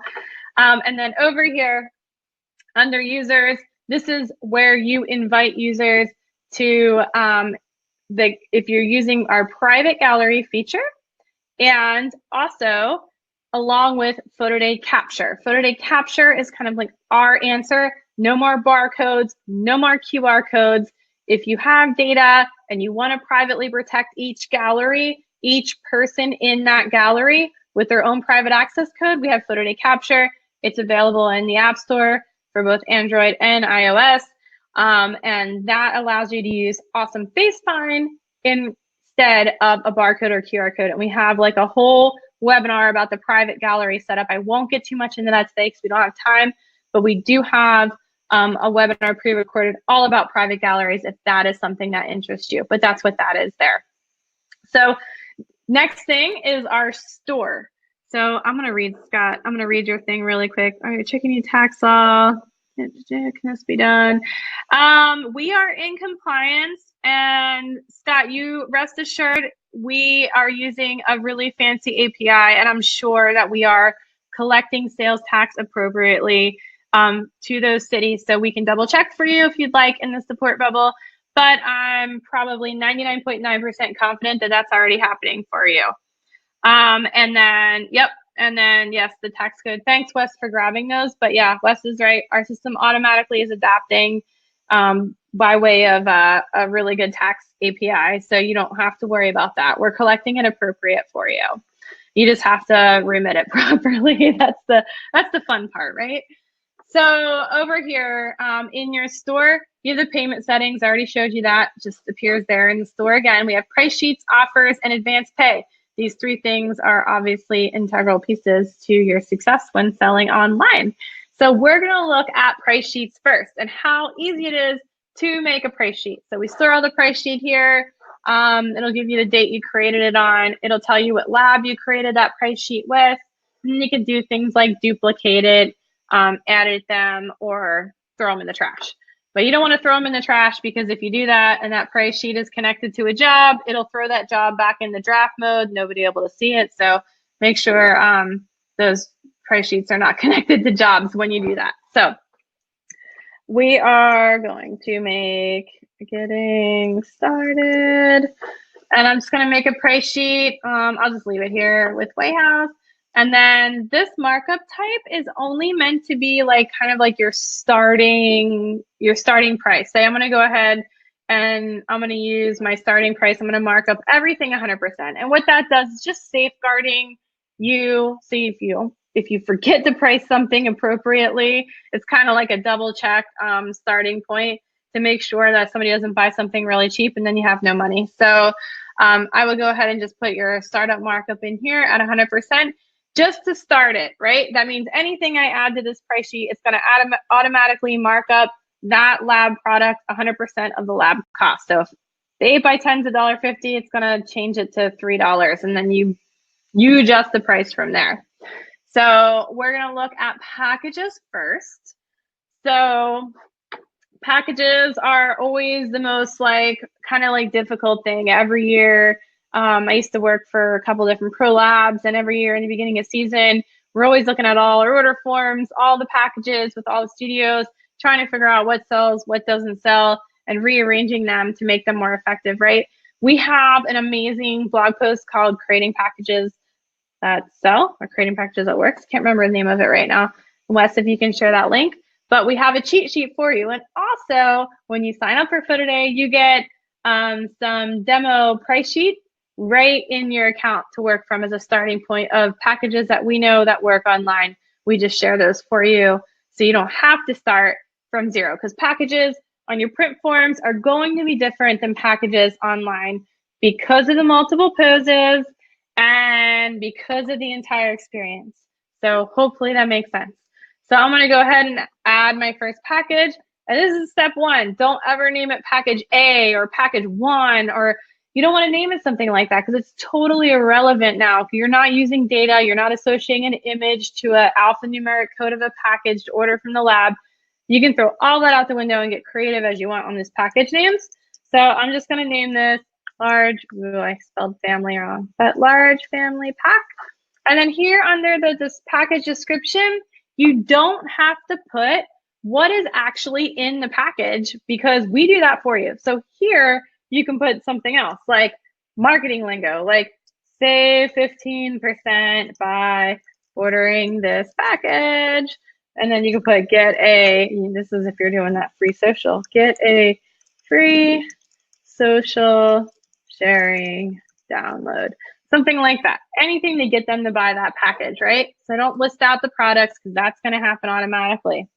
and then over here under users, this is where you invite users to, if you're using our private gallery feature, and also along with PhotoDay Capture. PhotoDay Capture is kind of like our answer. No more barcodes, no more QR codes. If you have data and you want to privately protect each gallery, each person in that gallery with their own private access code, we have PhotoDay Capture. It's available in the App Store for both Android and iOS. And that allows you to use awesome Face Find instead of a barcode or QR code. And we have like a whole webinar about the private gallery setup. I won't get too much into that today because we don't have time, but we do have a webinar pre-recorded all about private galleries if that is something that interests you, but that's what that is there. So next thing is our store. So I'm gonna read, Scott, I'm gonna read your thing really quick. All right, checking your tax law, can this be done? We are in compliance, and Scott, you rest assured, we are using a really fancy API, and I'm sure that we are collecting sales tax appropriately. to those cities. So we can double check for you if you'd like in the support bubble, but I'm probably 99.9% confident that that's already happening for you. And then, yep. And then, yes, the tax code. Thanks, Wes, for grabbing those. But yeah, Wes is right. Our system automatically is adapting by way of a really good tax API. So you don't have to worry about that. We're collecting it appropriate for you. You just have to remit it properly. That's the fun part, right? So over here in your store, you have the payment settings. I already showed you that. It just appears there in the store again. We have price sheets, offers, and advance pay. These three things are obviously integral pieces to your success when selling online. So we're going to look at price sheets first and how easy it is to make a price sheet. So we store all the price sheet here. It'll give you the date you created it on. It'll tell you what lab you created that price sheet with. And you can do things like duplicate it, edit them, or throw them in the trash. But you don't want to throw them in the trash, because if you do that and that price sheet is connected to a job, it'll throw that job back in the draft mode. Nobody able to see it. So make sure those price sheets are not connected to jobs when you do that. So we are going to make getting started. And I'm just going to make a price sheet. I'll just leave it here with White House. And then this markup type is only meant to be like kind of like your starting price. Say I'm going to go ahead and I'm going to use my starting price. I'm going to mark up everything 100%. And what that does is just safeguarding you. So if you forget to price something appropriately, it's kind of like a double check starting point to make sure that somebody doesn't buy something really cheap and then you have no money. So I would go ahead and just put your startup markup in here at 100%. Just to start it, right? That means anything I add to this price sheet, it's going to automatically mark up that lab product 100% of the lab cost. So if the 8x10 is $1.50, it's going to change it to $3, and then you adjust the price from there. So we're going to look at packages first. So packages are always the most kind of difficult thing every year. I used to work for a couple different pro labs, and every year in the beginning of season, we're always looking at all our order forms, all the packages with all the studios, trying to figure out what sells, what doesn't sell, and rearranging them to make them more effective, right? We have an amazing blog post called Creating Packages That Sell, or Creating Packages That Works. Can't remember the name of it right now. Wes, if you can share that link. But we have a cheat sheet for you. And also, when you sign up for PhotoDay, you get some demo price sheet right in your account to work from as a starting point of packages that we know that work online. We just share those for you, so you don't have to start from zero, because packages on your print forms are going to be different than packages online because of the multiple poses and because of the entire experience. So hopefully that makes sense. So I'm going to go ahead and add my first package. And this is step one. Don't ever name it package A or package 1, or you don't want to name it something like that, because it's totally irrelevant now. If you're not using data, you're not associating an image to an alphanumeric code of a package to order from the lab, you can throw all that out the window and get creative as you want on this package names. So I'm just going to name this large, ooh, I spelled family wrong, but large family pack. And then here under this package description, you don't have to put what is actually in the package, because we do that for you. So here you can put something else like marketing lingo, like save 15% by ordering this package. And then you can put get a, this is if you're doing that free social, get a free social sharing download. Something like that. Anything to get them to buy that package, right? So don't list out the products, because that's going to happen automatically.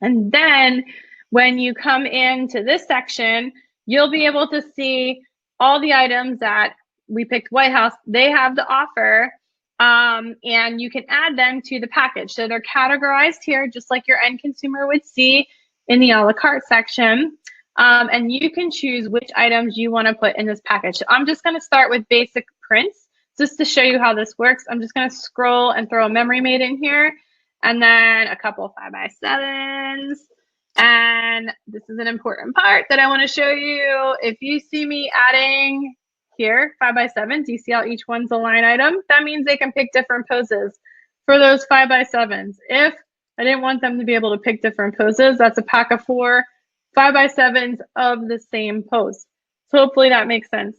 And then when you come into this section, you'll be able to see all the items that we picked White House. They have the offer, and you can add them to the package. So they're categorized here, just like your end consumer would see in the a la carte section. And you can choose which items you want to put in this package. So I'm just going to start with basic prints just to show you how this works. I'm just going to scroll and throw a memory made in here, and then a couple 5x7s. And this is an important part that I want to show you. If you see me adding here 5x7s, you see how each one's a line item? That means they can pick different poses for those 5x7s. If I didn't want them to be able to pick different poses. That's a pack of 4 5x7s of the same pose. So hopefully that makes sense.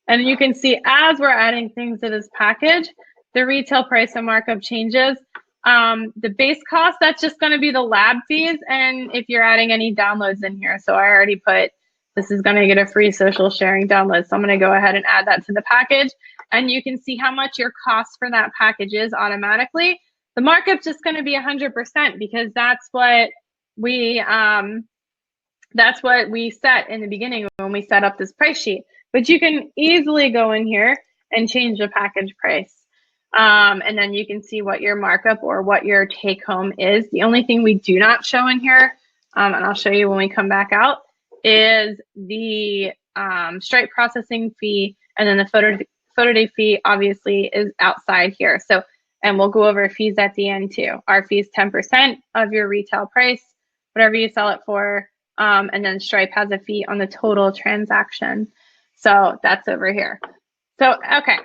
And you can see as we're adding things to this package, the retail price and markup changes. The base cost, that's just going to be the lab fees. And if you're adding any downloads in here, so I already put, this is going to get a free social sharing download. So I'm going to go ahead and add that to the package. And you can see how much your cost for that package is automatically. The markup's just going to be 100% because that's what we set in the beginning when we set up this price sheet. But you can easily go in here and change the package price. And then you can see what your markup or what your take home is. The only thing we do not show in here, and I'll show you when we come back out, is the Stripe processing fee, and then the PhotoDay fee obviously is outside here. So, and we'll go over fees at the end too. Our fee is 10% of your retail price, whatever you sell it for. And then Stripe has a fee on the total transaction. So that's over here. So, okay,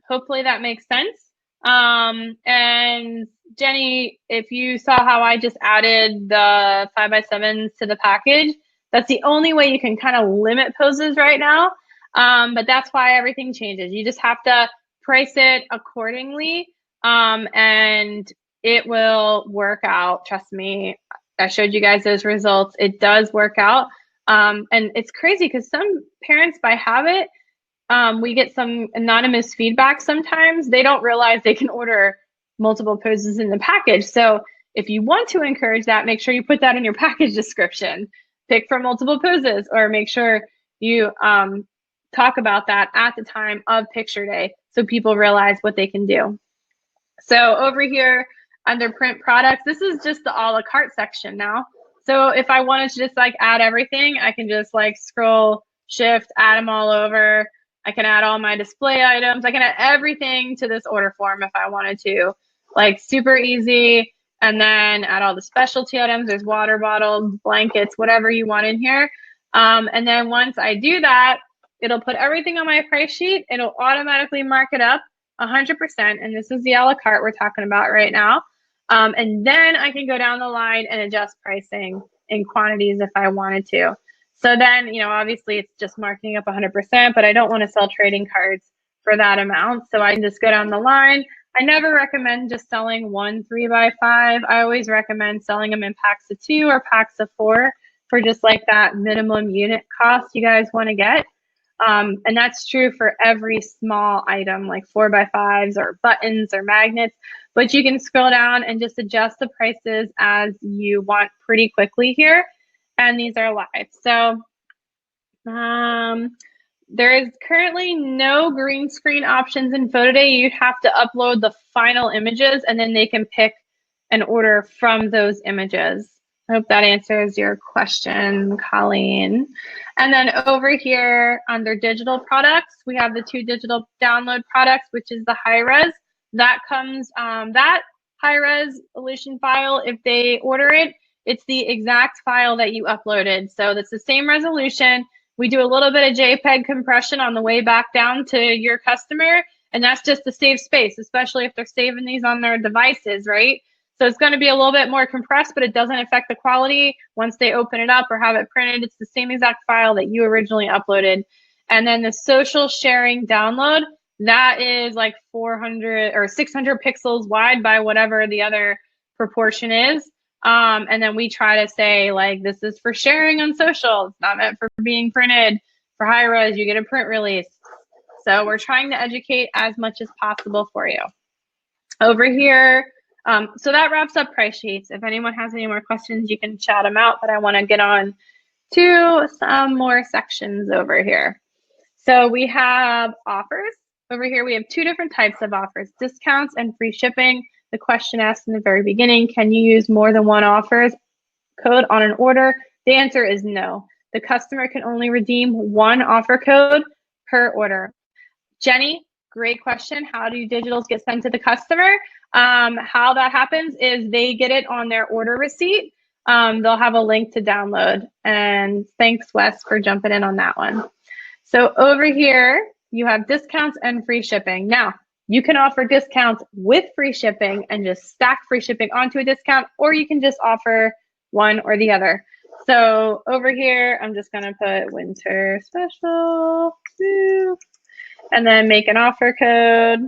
hopefully that makes sense. And Jenny, if you saw how I just added the 5x7s to the package, that's the only way you can kind of limit poses right now. But that's why everything changes. You just have to price it accordingly, and it will work out. Trust me. I showed you guys those results. It does work out. And it's crazy because some parents, by habit, we get some anonymous feedback sometimes. They don't realize they can order multiple poses in the package. So if you want to encourage that, make sure you put that in your package description. Pick from multiple poses, or make sure you talk about that at the time of picture day so people realize what they can do. So over here under print products, this is just the a la carte section now. So if I wanted to just like add everything, I can just like scroll, shift, add them all over. I can add all my display items. I can add everything to this order form if I wanted to, like super easy. And then add all the specialty items. There's water bottles, blankets, whatever you want in here. And then once I do that, it'll put everything on my price sheet. It'll automatically mark it up 100%. And this is the a la carte we're talking about right now. And then I can go down the line and adjust pricing in quantities if I wanted to. So then, you know, obviously it's just marking up 100%, but I don't want to sell trading cards for that amount. So I can just go down the line. I never recommend just selling 1 3x5. I always recommend selling them in packs of 2 or packs of 4 for just like that minimum unit cost you guys want to get. And that's true for every small item like 4x5s or buttons or magnets, but you can scroll down and just adjust the prices as you want pretty quickly here. And these are live. So there is currently no green screen options in PhotoDay. You'd have to upload the final images and then they can pick an order from those images. I hope that answers your question, Colleen. And then over here under digital products, we have the 2 digital download products, which is the high res. That comes, that high resolution file, if they order it, it's the exact file that you uploaded. So that's the same resolution. We do a little bit of JPEG compression on the way back down to your customer, and that's just to save space, especially if they're saving these on their devices, right? So it's going to be a little bit more compressed, but it doesn't affect the quality once they open it up or have it printed. It's the same exact file that you originally uploaded. And then the social sharing download, that is like 400 or 600 pixels wide by whatever the other proportion is. And then we try to say like, this is for sharing on social. It's not meant for being printed. For high res, you get a print release. So we're trying to educate as much as possible for you. Over here, so that wraps up price sheets. If anyone has any more questions, you can chat them out, but I want to get on to some more sections over here. So we have offers. Over here, we have 2 different types of offers, discounts and free shipping. The question asked in the very beginning, can you use more than one offers code on an order? The answer is no. The customer can only redeem 1 offer code per order. Jenny, great question. How do digitals get sent to the customer? How that happens is they get it on their order receipt. They'll have a link to download. And thanks, Wes, for jumping in on that one. So over here, you have discounts and free shipping. Now, You can offer discounts with free shipping and just stack free shipping onto a discount, or you can just offer one or the other. So over here, I'm just gonna put winter special, and then make an offer code.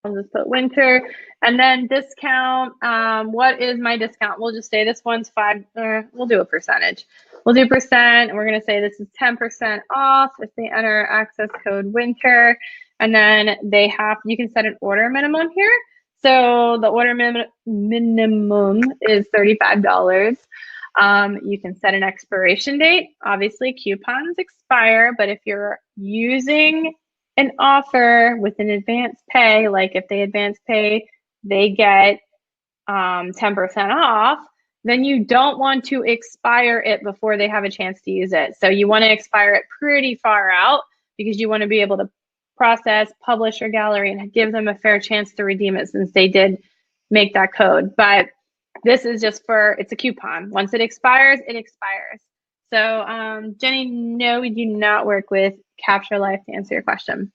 I'll just put winter, and then discount. What is my discount? We'll just say this one's 5, we'll do a percentage. We'll do percent, and we're gonna say this is 10% off if they enter access code winter. And then you can set an order minimum here. So the order minimum is $35. You can set an expiration date. Obviously, coupons expire, but if you're using an offer with an advance pay, like if they advance pay, they get 10% off, then you don't want to expire it before they have a chance to use it. So you want to expire it pretty far out because you want to be able to process, publish your gallery, and give them a fair chance to redeem it since they did make that code. But this is just it's a coupon. Once it expires, it expires. So Jenny, no, we do not work with Capture Life to answer your question.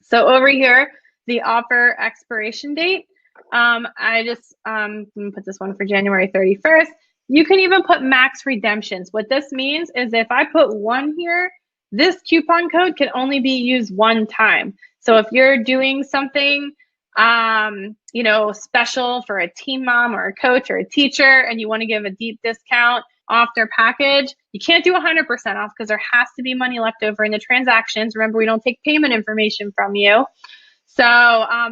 So over here, the offer expiration date, I just I'm gonna put this one for January 31st. You can even put max redemptions. What this means is if I put 1 here, this coupon code can only be used 1 time. So if you're doing something, you know, special for a team mom or a coach or a teacher, and you want to give a deep discount off their package, you can't do 100% off because there has to be money left over in the transactions. Remember, we don't take payment information from you. So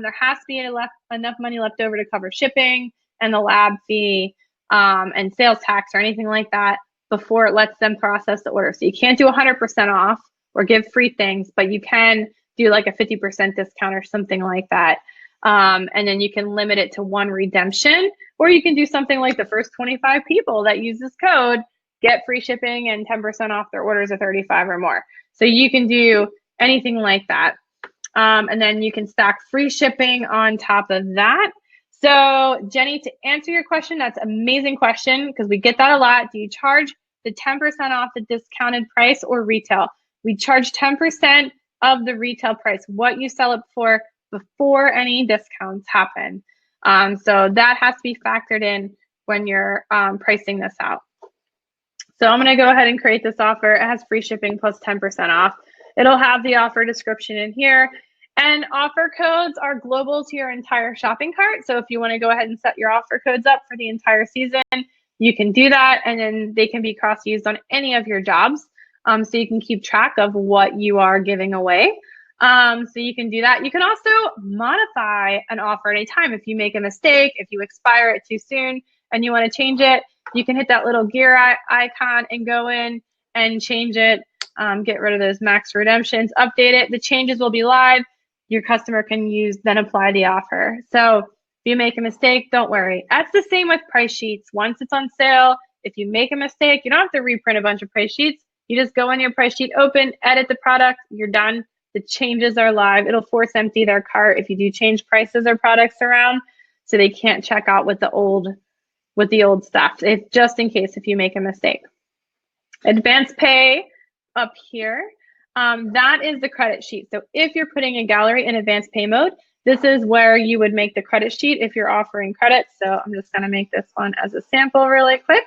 there has to be enough money left over to cover shipping and the lab fee and sales tax or anything like that before it lets them process the order. So you can't do 100% off or give free things, but you can do like a 50% discount or something like that. And then you can limit it to 1 redemption, or you can do something like the first 25 people that use this code get free shipping and 10% off their orders of 35 or more. So you can do anything like that. And then you can stack free shipping on top of that. So Jenny, to answer your question, that's an amazing question because we get that a lot. Do you charge the 10% off the discounted price or retail? We charge 10% of the retail price, what you sell it for before any discounts happen. So that has to be factored in when you're pricing this out. So I'm gonna go ahead and create this offer. It has free shipping plus 10% off. It'll have the offer description in here. And offer codes are global to your entire shopping cart. So if you want to go ahead and set your offer codes up for the entire season, you can do that. And then they can be cross-used on any of your jobs. So you can keep track of what you are giving away. So you can do that. You can also modify an offer at a time. If you make a mistake, if you expire it too soon and you want to change it, you can hit that little gear icon and go in and change it. Get rid of those max redemptions, update it. The changes will be live. Your customer can then apply the offer. So if you make a mistake, don't worry. That's the same with price sheets. Once it's on sale, if you make a mistake, you don't have to reprint a bunch of price sheets. You just go in your price sheet, open, edit the product, you're done. The changes are live. It'll force empty their cart if you do change prices or products around, so they can't check out with the old stuff. Just in case if you make a mistake. Advanced pay up here. That is the credit sheet. So if you're putting a gallery in advanced pay mode, this is where you would make the credit sheet if you're offering credit. So I'm just gonna make this one as a sample really quick.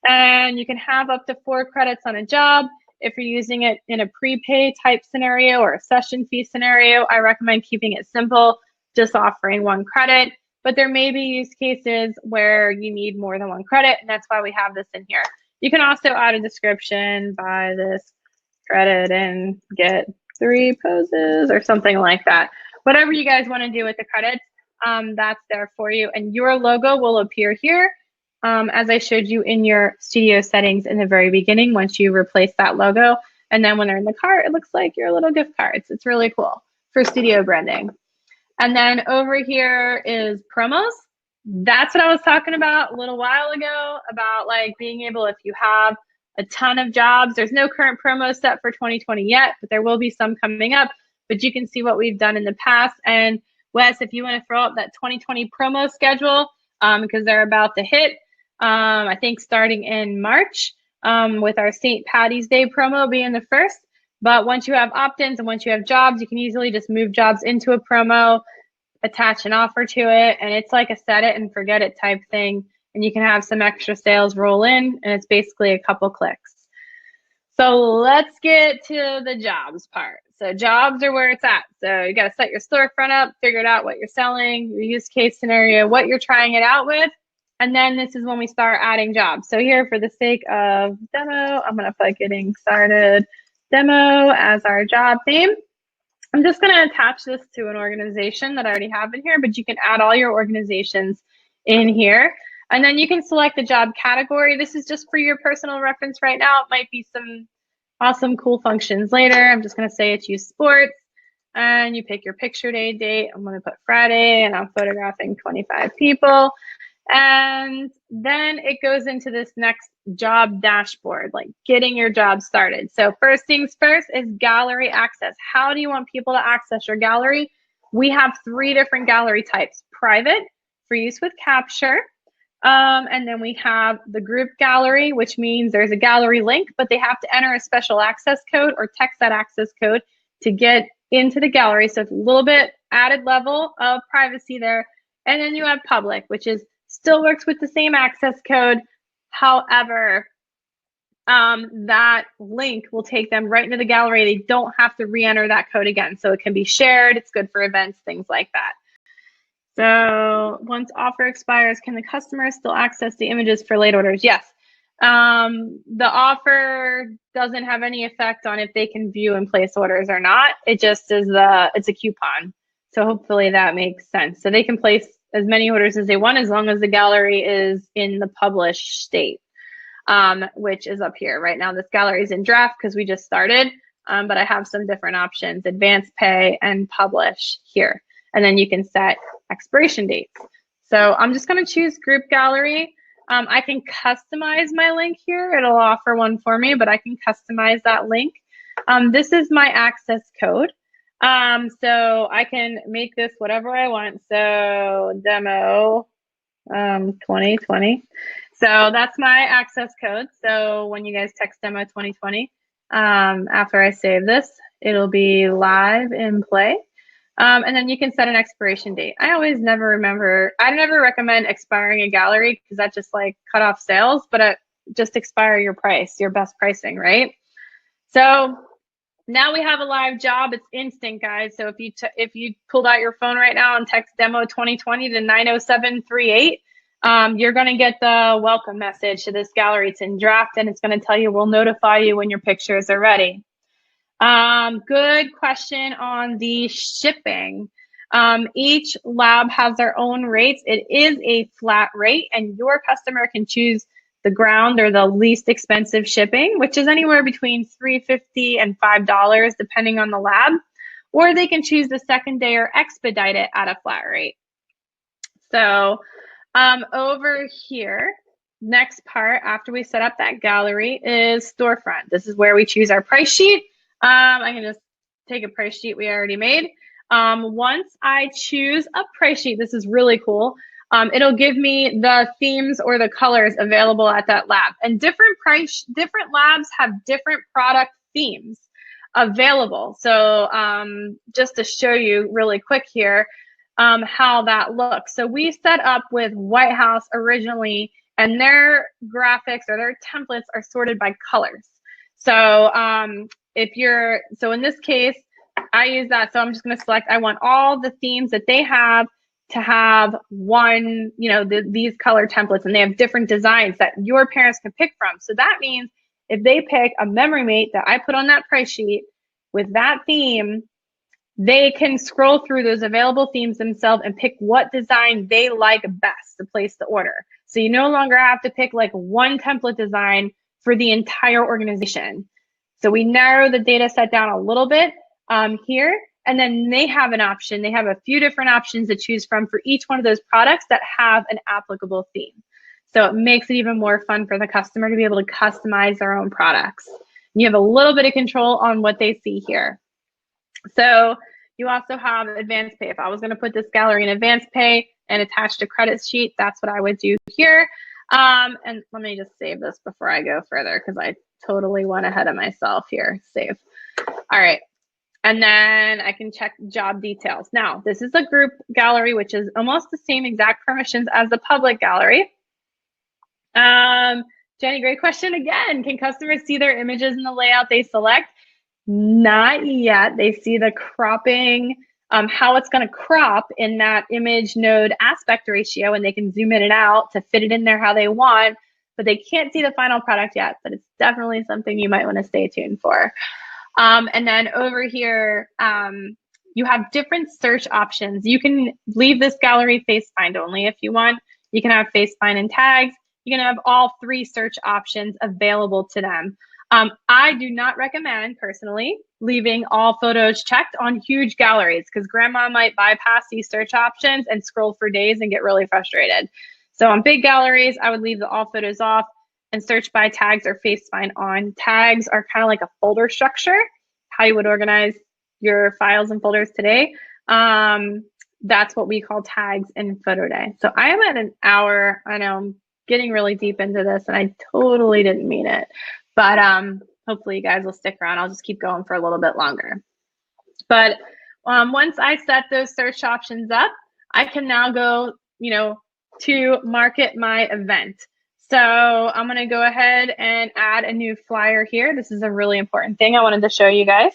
And you can have up to 4 credits on a job. If you're using it in a prepay type scenario or a session fee scenario, I recommend keeping it simple, just offering 1 credit. But there may be use cases where you need more than 1 credit, and that's why we have this in here. You can also add a description, buy this credit and get 3 poses or something like that. Whatever you guys want to do with the credits, that's there for you. And your logo will appear here as I showed you in your studio settings in the very beginning once you replace that logo. And then when they're in the cart, it looks like your little gift cards. It's really cool for studio branding. And then over here is promos. That's what I was talking about a little while ago about like being able, if you have a ton of jobs. There's no current promo set for 2020 yet, but there will be some coming up. But you can see what we've done in the past. And Wes, if you want to throw up that 2020 promo schedule, because they're about to hit, I think starting in March, with our St. Patty's Day promo being the first. But once you have opt-ins and once you have jobs, you can easily just move jobs into a promo, attach an offer to it, and it's like a set it and forget it type thing. And you can have some extra sales roll in, and it's basically a couple clicks. So let's get to the jobs part. So jobs are where it's at. So you got to set your storefront up, figure out what you're selling, your use case scenario, what you're trying it out with. And then this is when we start adding jobs. So here, for the sake of demo, I'm going to put getting started demo as our job theme. I'm just going to attach this to an organization that I already have in here, but you can add all your organizations in here. And then you can select the job category. This is just for your personal reference right now. It might be some awesome, cool functions later. I'm just going to say it's use sports. And you pick your picture day, date. I'm going to put Friday, and I'm photographing 25 people. And then it goes into this next job dashboard, like getting your job started. So first things first is gallery access. How do you want people to access your gallery? We have 3 different gallery types: private, for use with capture. And then we have the group gallery, which means there's a gallery link, but they have to enter a special access code or text that access code to get into the gallery. So it's a little bit added level of privacy there. And then you have public, which is still works with the same access code. However, that link will take them right into the gallery. They don't have to re-enter that code again. So it can be shared. It's good for events, things like that. So once offer expires, can the customer still access the images for late orders? Yes. The offer doesn't have any effect on if they can view and place orders or not. It just is it's a coupon. So hopefully that makes sense. So they can place as many orders as they want as long as the gallery is in the published state, which is up here. Right now this gallery is in draft because we just started, but I have some different options: advance pay and publish here. And then you can set expiration dates. So I'm just going to choose group gallery. I can customize my link here. It'll offer one for me, but I can customize that link. This is my access code. So I can make this whatever I want. So demo 2020. So that's my access code. So when you guys text demo 2020, after I save this, it'll be live in play. And then you can set an expiration date. I never recommend expiring a gallery because that just like cut off sales, but just expire your price, your best pricing, right? So now we have a live job. It's instant, guys. So if you pulled out your phone right now and text demo 2020 to 90738, you're going to get the welcome message to this gallery. It's in draft, and it's going to tell you, we'll notify you when your pictures are ready. Good question on the shipping. Each lab has their own rates. It is a flat rate, and your customer can choose the ground or the least expensive shipping, which is anywhere between $3.50 and $5, depending on the lab, or they can choose the second day or expedite it at a flat rate. So over here, next part after we set up that gallery is storefront. This is where we choose our price sheet. I can just take a price sheet we already made. Once I choose a price sheet, this is really cool. It'll give me the themes or the colors available at that lab. And different labs have different product themes available. So just to show you really quick here how that looks. So we set up with White House originally, and their graphics or their templates are sorted by colors. So so in this case, I use that. So I'm just going to select, I want all the themes that they have to have one, these color templates, and they have different designs that your parents can pick from. So that means if they pick a memory mate that I put on that price sheet with that theme, they can scroll through those available themes themselves and pick what design they like best to place the order. So you no longer have to pick like one template design for the entire organization. So we narrow the data set down a little bit here, and then they have an option. They have a few different options to choose from for each one of those products that have an applicable theme. So it makes it even more fun for the customer to be able to customize their own products. And you have a little bit of control on what they see here. So you also have advance pay. If I was going to put this gallery in advance pay and attach a credit sheet, that's what I would do here. And let me just save this before I go further because I totally went ahead of myself here. Save. All right. And then I can check job details. Now, this is a group gallery, which is almost the same exact permissions as the public gallery. Jenny, great question again. Can customers see their images in the layout they select? Not yet. They see the cropping, how it's going to crop in that image node aspect ratio, and they can zoom in and out to fit it in there how they want, but they can't see the final product yet, but it's definitely something you might want to stay tuned for. And then over here, you have different search options. You can leave this gallery face find only if you want. You can have face find and tags. You can have all 3 search options available to them. I do not recommend, personally, leaving all photos checked on huge galleries because grandma might bypass these search options and scroll for days and get really frustrated. So on big galleries, I would leave the all photos off and search by tags or face find on. Tags are kind of like a folder structure, how you would organize your files and folders today. That's what we call tags in PhotoDay. So I am at an hour. I know I'm getting really deep into this and I totally didn't mean it, but hopefully you guys will stick around. I'll just keep going for a little bit longer. But once I set those search options up, I can now go, to market my event. So I'm going to go ahead and add a new flyer here. This is a really important thing I wanted to show you guys.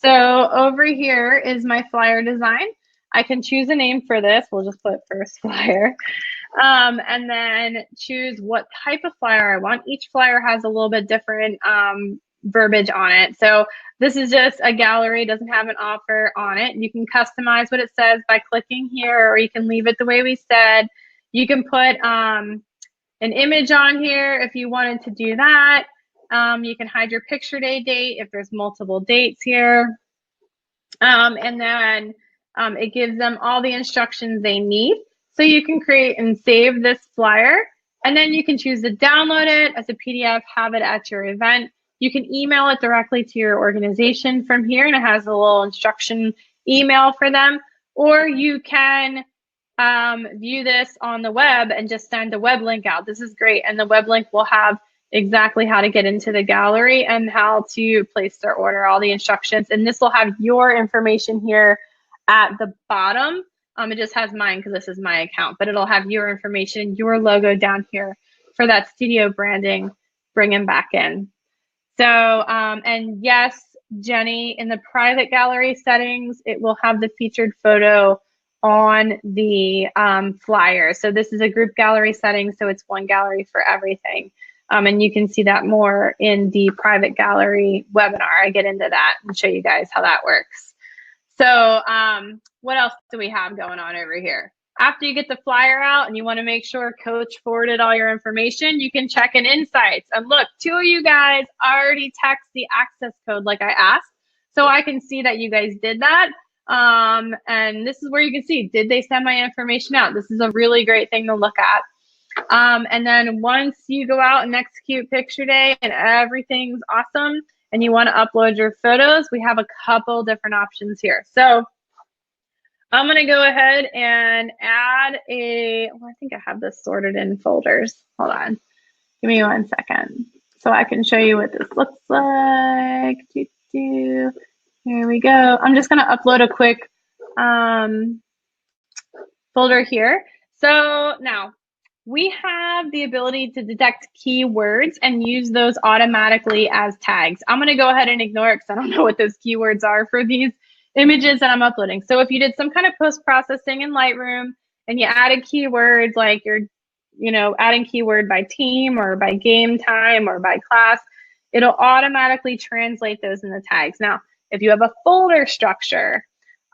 So over here is my flyer design. I can choose a name for this. We'll just put first flyer. And then choose what type of flyer I want. Each flyer has a little bit different verbiage on it. So this is just a gallery, doesn't have an offer on it. You can customize what it says by clicking here, or you can leave it the way we said. You can put an image on here if you wanted to do that. You can hide your picture day date if there's multiple dates here. And then it gives them all the instructions they need. So you can create and save this flyer, and then you can choose to download it as a PDF, have it at your event. You can email it directly to your organization from here, and it has a little instruction email for them. Or you can view this on the web and just send a web link out. This is great. And the web link will have exactly how to get into the gallery and how to place their order, all the instructions. And this will have your information here at the bottom. It just has mine because this is my account, but it'll have your information, your logo down here for that studio branding, bringing back in. So, and yes, Jenny, in the private gallery settings, it will have the featured photo on the flyer. So this is a group gallery setting, so it's one gallery for everything. And you can see that more in the private gallery webinar. I get into that and show you guys how that works. So what else do we have going on over here? After you get the flyer out and you want to make sure Coach forwarded all your information, you can check in Insights. And look, 2 of you guys already text the access code like I asked. So I can see that you guys did that. And this is where you can see, did they send my information out? This is a really great thing to look at. And then once you go out and execute picture day and everything's awesome and you want to upload your photos, we have a couple different options here. So I'm going to go ahead and add I think I have this sorted in folders. Hold on. Give me 1 second so I can show you what this looks like. Here we go. I'm just going to upload a quick folder here. So now we have the ability to detect keywords and use those automatically as tags. I'm going to go ahead and ignore it because I don't know what those keywords are for these images that I'm uploading. So if you did some kind of post-processing in Lightroom and you added keywords like you're, adding keyword by team or by game time or by class, it'll automatically translate those in the tags. Now, if you have a folder structure,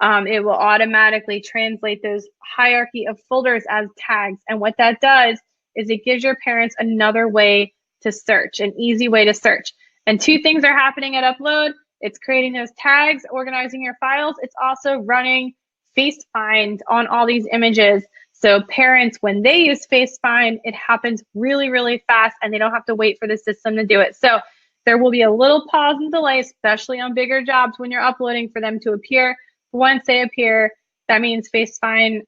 it will automatically translate those hierarchy of folders as tags. And what that does is it gives your parents another way to search, an easy way to search. And 2 things are happening at upload. It's creating those tags, organizing your files. It's also running Face Find on all these images. So parents, when they use Face Find, it happens really, really fast and they don't have to wait for the system to do it. So there will be a little pause and delay, especially on bigger jobs when you're uploading, for them to appear. Once they appear, that means Face Find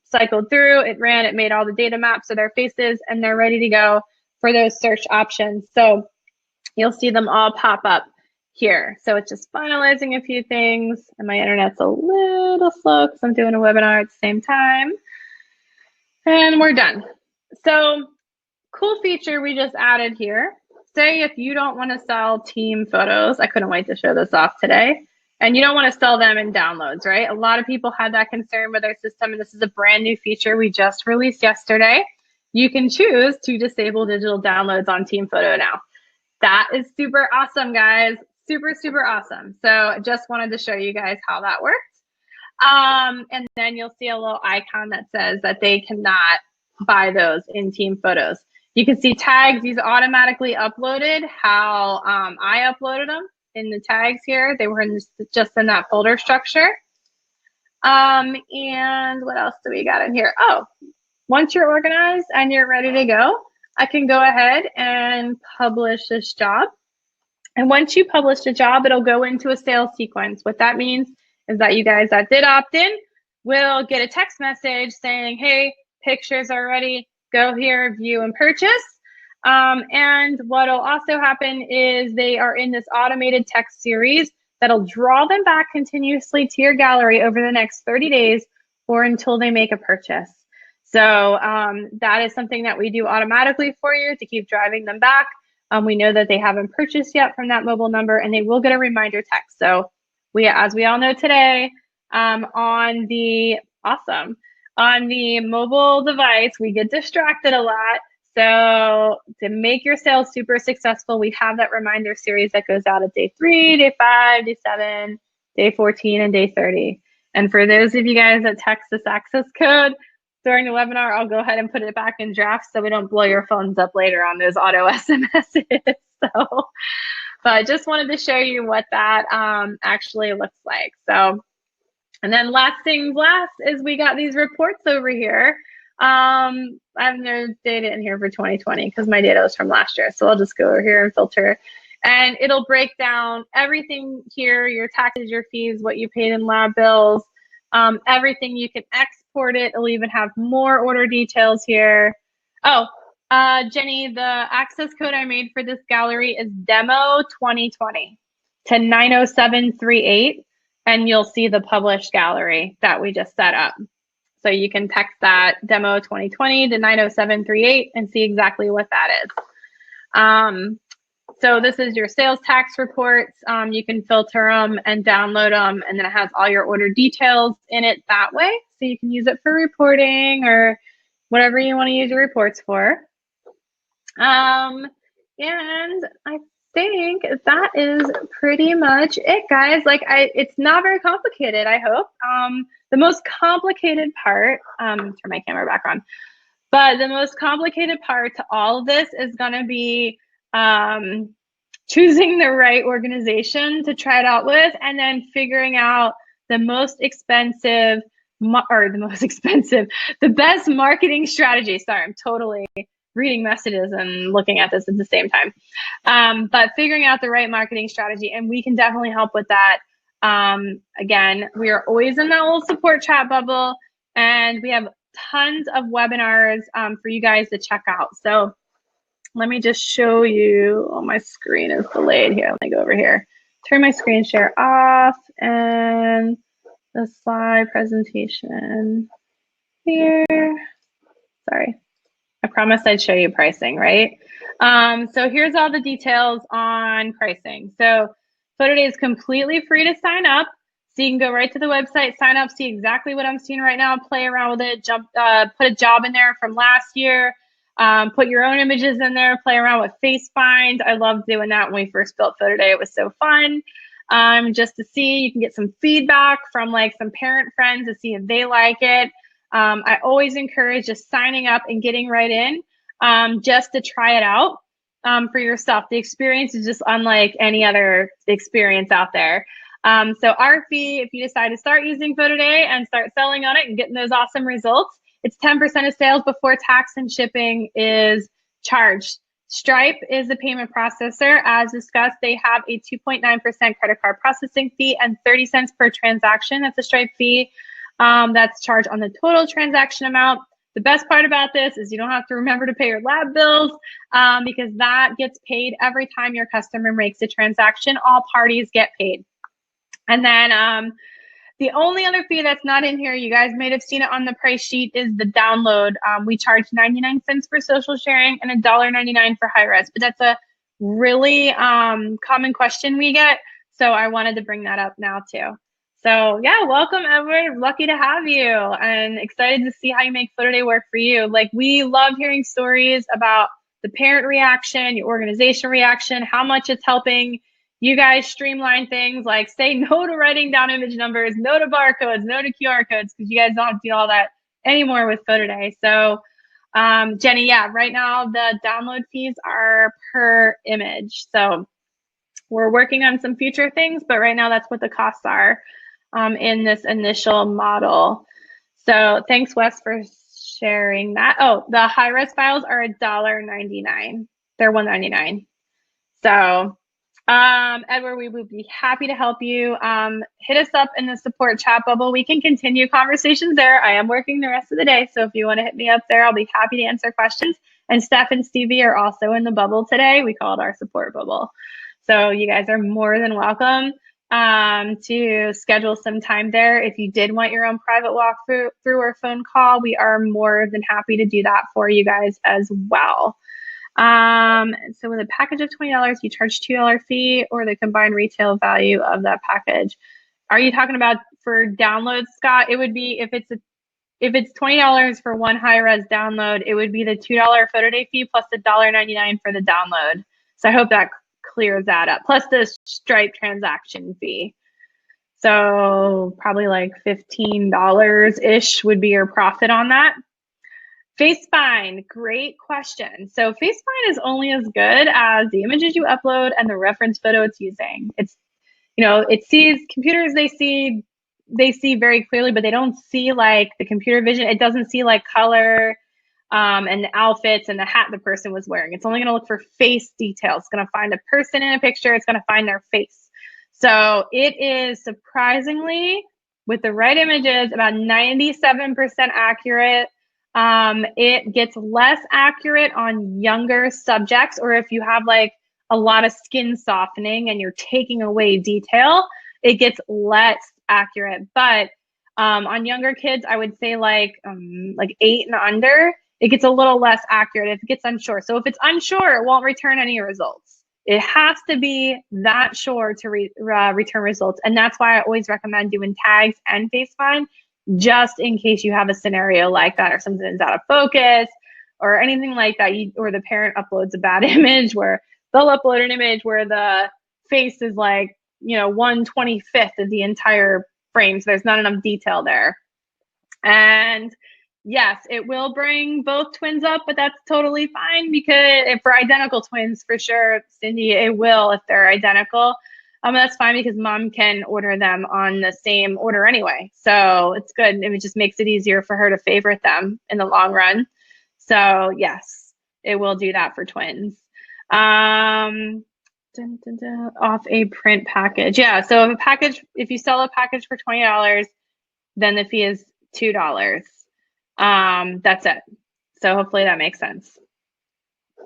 cycled through, it ran, it made all the data maps of their faces, and they're ready to go for those search options. So you'll see them all pop up here. So it's just finalizing a few things, and my internet's a little slow because I'm doing a webinar at the same time. And we're done. So cool feature we just added here. Say if you don't want to sell team photos, I couldn't wait to show this off today, and you don't want to sell them in downloads, right? A lot of people had that concern with our system, and this is a brand new feature we just released yesterday. You can choose to disable digital downloads on Team Photo now. That is super awesome, guys. Super, super awesome. So I just wanted to show you guys how that works. And then you'll see a little icon that says that they cannot buy those in Team Photos. You can see tags. These automatically uploaded how I uploaded them in the tags here. They were just in that folder structure. And what else do we got in here? Oh, once you're organized and you're ready to go, I can go ahead and publish this job. And once you publish the job, it'll go into a sales sequence. What that means is that you guys that did opt in will get a text message saying, hey, pictures are ready, go here, view and purchase. And what'll also happen is they are in this automated text series that'll draw them back continuously to your gallery over the next 30 days or until they make a purchase. So that is something that we do automatically for you to keep driving them back. We know that they haven't purchased yet from that mobile number, and they will get a reminder text. So as we all know today, on the mobile device, we get distracted a lot. So to make your sales super successful, we have that reminder series that goes out at day 3, day 5, day 7, day 14, and day 30. And for those of you guys that text this access code during the webinar, I'll go ahead and put it back in draft so we don't blow your phones up later on those auto SMSs. So, but I just wanted to show you what that actually looks like. So, and then last things last is we got these reports over here. I have no data in here for 2020 because my data was from last year. So I'll just go over here and filter, and it'll break down everything here, your taxes, your fees, what you paid in lab bills, everything. You can export it. It'll even have more order details here. Oh, Jenny, the access code I made for this gallery is demo 2020 to 90738, and you'll see the published gallery that we just set up. So you can text that demo 2020 to 90738 and see exactly what that is. So this is your sales tax reports. You can filter them and download them, and then it has all your order details in it that way. So you can use it for reporting or whatever you want to use your reports for. And I think that is pretty much it, guys. Like, it's not very complicated, I hope. The most complicated part, turn my camera back on, but the most complicated part to all of this is going to be choosing the right organization to try it out with, and then figuring out the most expensive, the best marketing strategy. Sorry, I'm totally reading messages and looking at this at the same time. But figuring out the right marketing strategy, and we can definitely help with that. Again, we are always in that little support chat bubble, and we have tons of webinars for you guys to check out. So let me just show you. Oh, my screen is delayed here. Let me go over here. Turn my screen share off, and the slide presentation here. Sorry. I promised I'd show you pricing, right? So here's all the details on pricing. So PhotoDay is completely free to sign up. So you can go right to the website, sign up, see exactly what I'm seeing right now, play around with it, put a job in there from last year, put your own images in there, play around with face find. I loved doing that when we first built PhotoDay. It was so fun. Just to see, you can get some feedback from like some parent friends to see if they like it. I always encourage just signing up and getting right in just to try it out for yourself. The experience is just unlike any other experience out there. So our fee, if you decide to start using PhotoDay and start selling on it and getting those awesome results, it's 10% of sales before tax and shipping is charged. Stripe is the payment processor. As discussed, they have a 2.9% credit card processing fee and 30 cents per transaction. That's a Stripe fee. That's charged on the total transaction amount. The best part about this is you don't have to remember to pay your lab bills because that gets paid every time your customer makes a transaction. All parties get paid. And then the only other fee that's not in here, you guys might have seen it on the price sheet, is the download. We charge 99 cents for social sharing and $1.99 for high res, but that's a really common question we get. So I wanted to bring that up now too. So yeah, welcome Edward. Lucky to have you and excited to see how you make PhotoDay work for you. Like, we love hearing stories about the parent reaction, your organization reaction, how much it's helping you guys streamline things, like say no to writing down image numbers, no to barcodes, no to QR codes, because you guys don't have to do all that anymore with PhotoDay. So Jenny, yeah, right now the download fees are per image. So we're working on some future things, but right now that's what the costs are in this initial model. So thanks, Wes, for sharing that. Oh, the high-res files are $1.99. They're $1.99. So Edward, we would be happy to help you. Hit us up in the support chat bubble. We can continue conversations there. I am working the rest of the day, so if you want to hit me up there, I'll be happy to answer questions. And Steph and Stevie are also in the bubble today. We call it our support bubble. So you guys are more than welcome to schedule some time there. If you did want your own private walkthrough or phone call, we are more than happy to do that for you guys as well. So with a package of $20, you charge $2 fee or the combined retail value of that package. Are you talking about for downloads, Scott? It would be, if it's $20 for one high res download, it would be the $2 PhotoDay fee plus the $1.99 for the download. So I hope that clears that up, plus the Stripe transaction fee. So probably like $15-ish would be your profit on that. FaceFind, great question. So FaceFind is only as good as the images you upload and the reference photo it's using. It's, it sees computers, they see very clearly, but they don't see like the computer vision. It doesn't see like color and the outfits and the hat the person was wearing. It's only going to look for face details. It's going to find a person in a picture. It's going to find their face. So it is surprisingly, with the right images, about 97% accurate. It gets less accurate on younger subjects, or if you have like a lot of skin softening and you're taking away detail, it gets less accurate. But on younger kids, I would say like 8 and under, it gets a little less accurate if it gets unsure. So if it's unsure, it won't return any results. It has to be that sure to return results. And that's why I always recommend doing tags and FaceFind, just in case you have a scenario like that, or something's out of focus or anything like that, or the parent uploads a bad image, where they'll upload an image where the face is like, 1/25 of the entire frame. So there's not enough detail there. And yes, it will bring both twins up, but that's totally fine, because for identical twins, for sure, Cindy, it will if they're identical. That's fine, because mom can order them on the same order anyway. So it's good. It just makes it easier for her to favorite them in the long run. So yes, it will do that for twins. Off a print package. Yeah, so if you sell a package for $20, then the fee is $2. That's it. So hopefully that makes sense.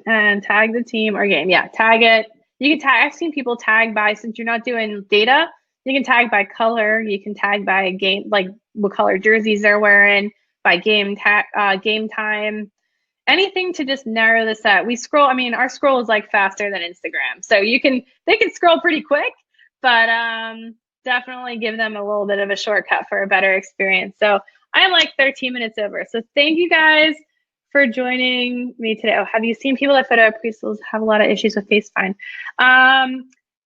And tag the team or game. Yeah, tag it. You can tag. I've seen people tag by, since you're not doing data, you can tag by color. You can tag by game, like what color jerseys they're wearing, by game time, anything to just narrow the set. We scroll. I mean, our scroll is like faster than Instagram, so they can scroll pretty quick, but definitely give them a little bit of a shortcut for a better experience. So I'm like 13 minutes over. So thank you guys for joining me today. Oh, have you seen people at Photo Preschools have a lot of issues with FaceFind?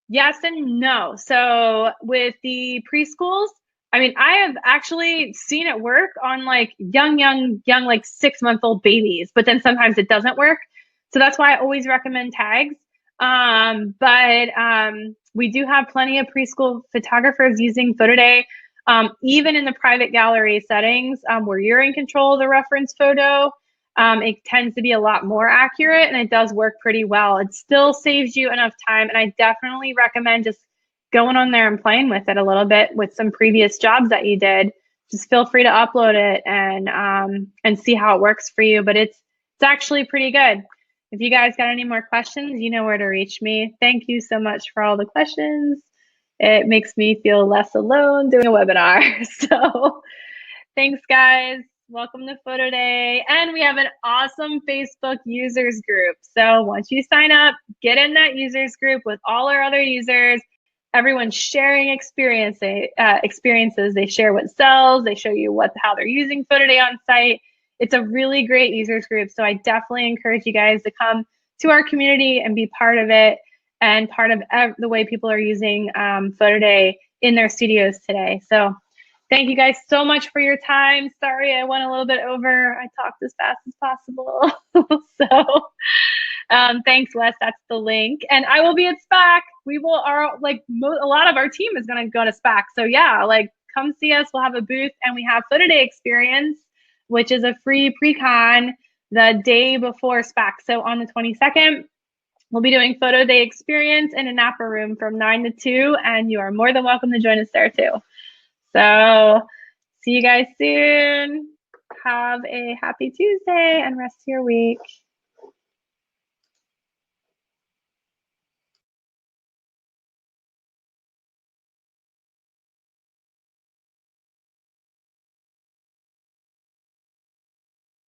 Yes and no. So with the preschools, I mean, I have actually seen it work on like young, like 6-month-old babies, but then sometimes it doesn't work. So that's why I always recommend tags. But we do have plenty of preschool photographers using PhotoDay, even in the private gallery settings where you're in control of the reference photo. It tends to be a lot more accurate, and it does work pretty well. It still saves you enough time, and I definitely recommend just going on there and playing with it a little bit with some previous jobs that you did just feel free to upload it and see how it works for you. But it's actually pretty good. If you guys got any more questions, you know where to reach me. Thank you so much for all the questions. It makes me feel less alone doing a webinar. So thanks, guys. Welcome to Photo Day. And we have an awesome Facebook users group. So once you sign up, get in that users group with all our other users. Everyone's sharing experiences. They share what sells. They show you how they're using Photo Day on site. It's a really great users group. So I definitely encourage you guys to come to our community and be part of it and part of the way people are using Photo Day in their studios today. So thank you guys so much for your time. Sorry I went a little bit over. I talked as fast as possible. So thanks, Wes. That's the link. And I will be at SPAC. We will, a lot of our team is going to go to SPAC. So yeah, like come see us. We'll have a booth, and we have Photo Day Experience, which is a free pre-con the day before SPAC. So on the 22nd, we'll be doing Photo Day Experience in a Napa room from 9 to 2, and you are more than welcome to join us there too. So see you guys soon. Have a happy Tuesday and rest of your week.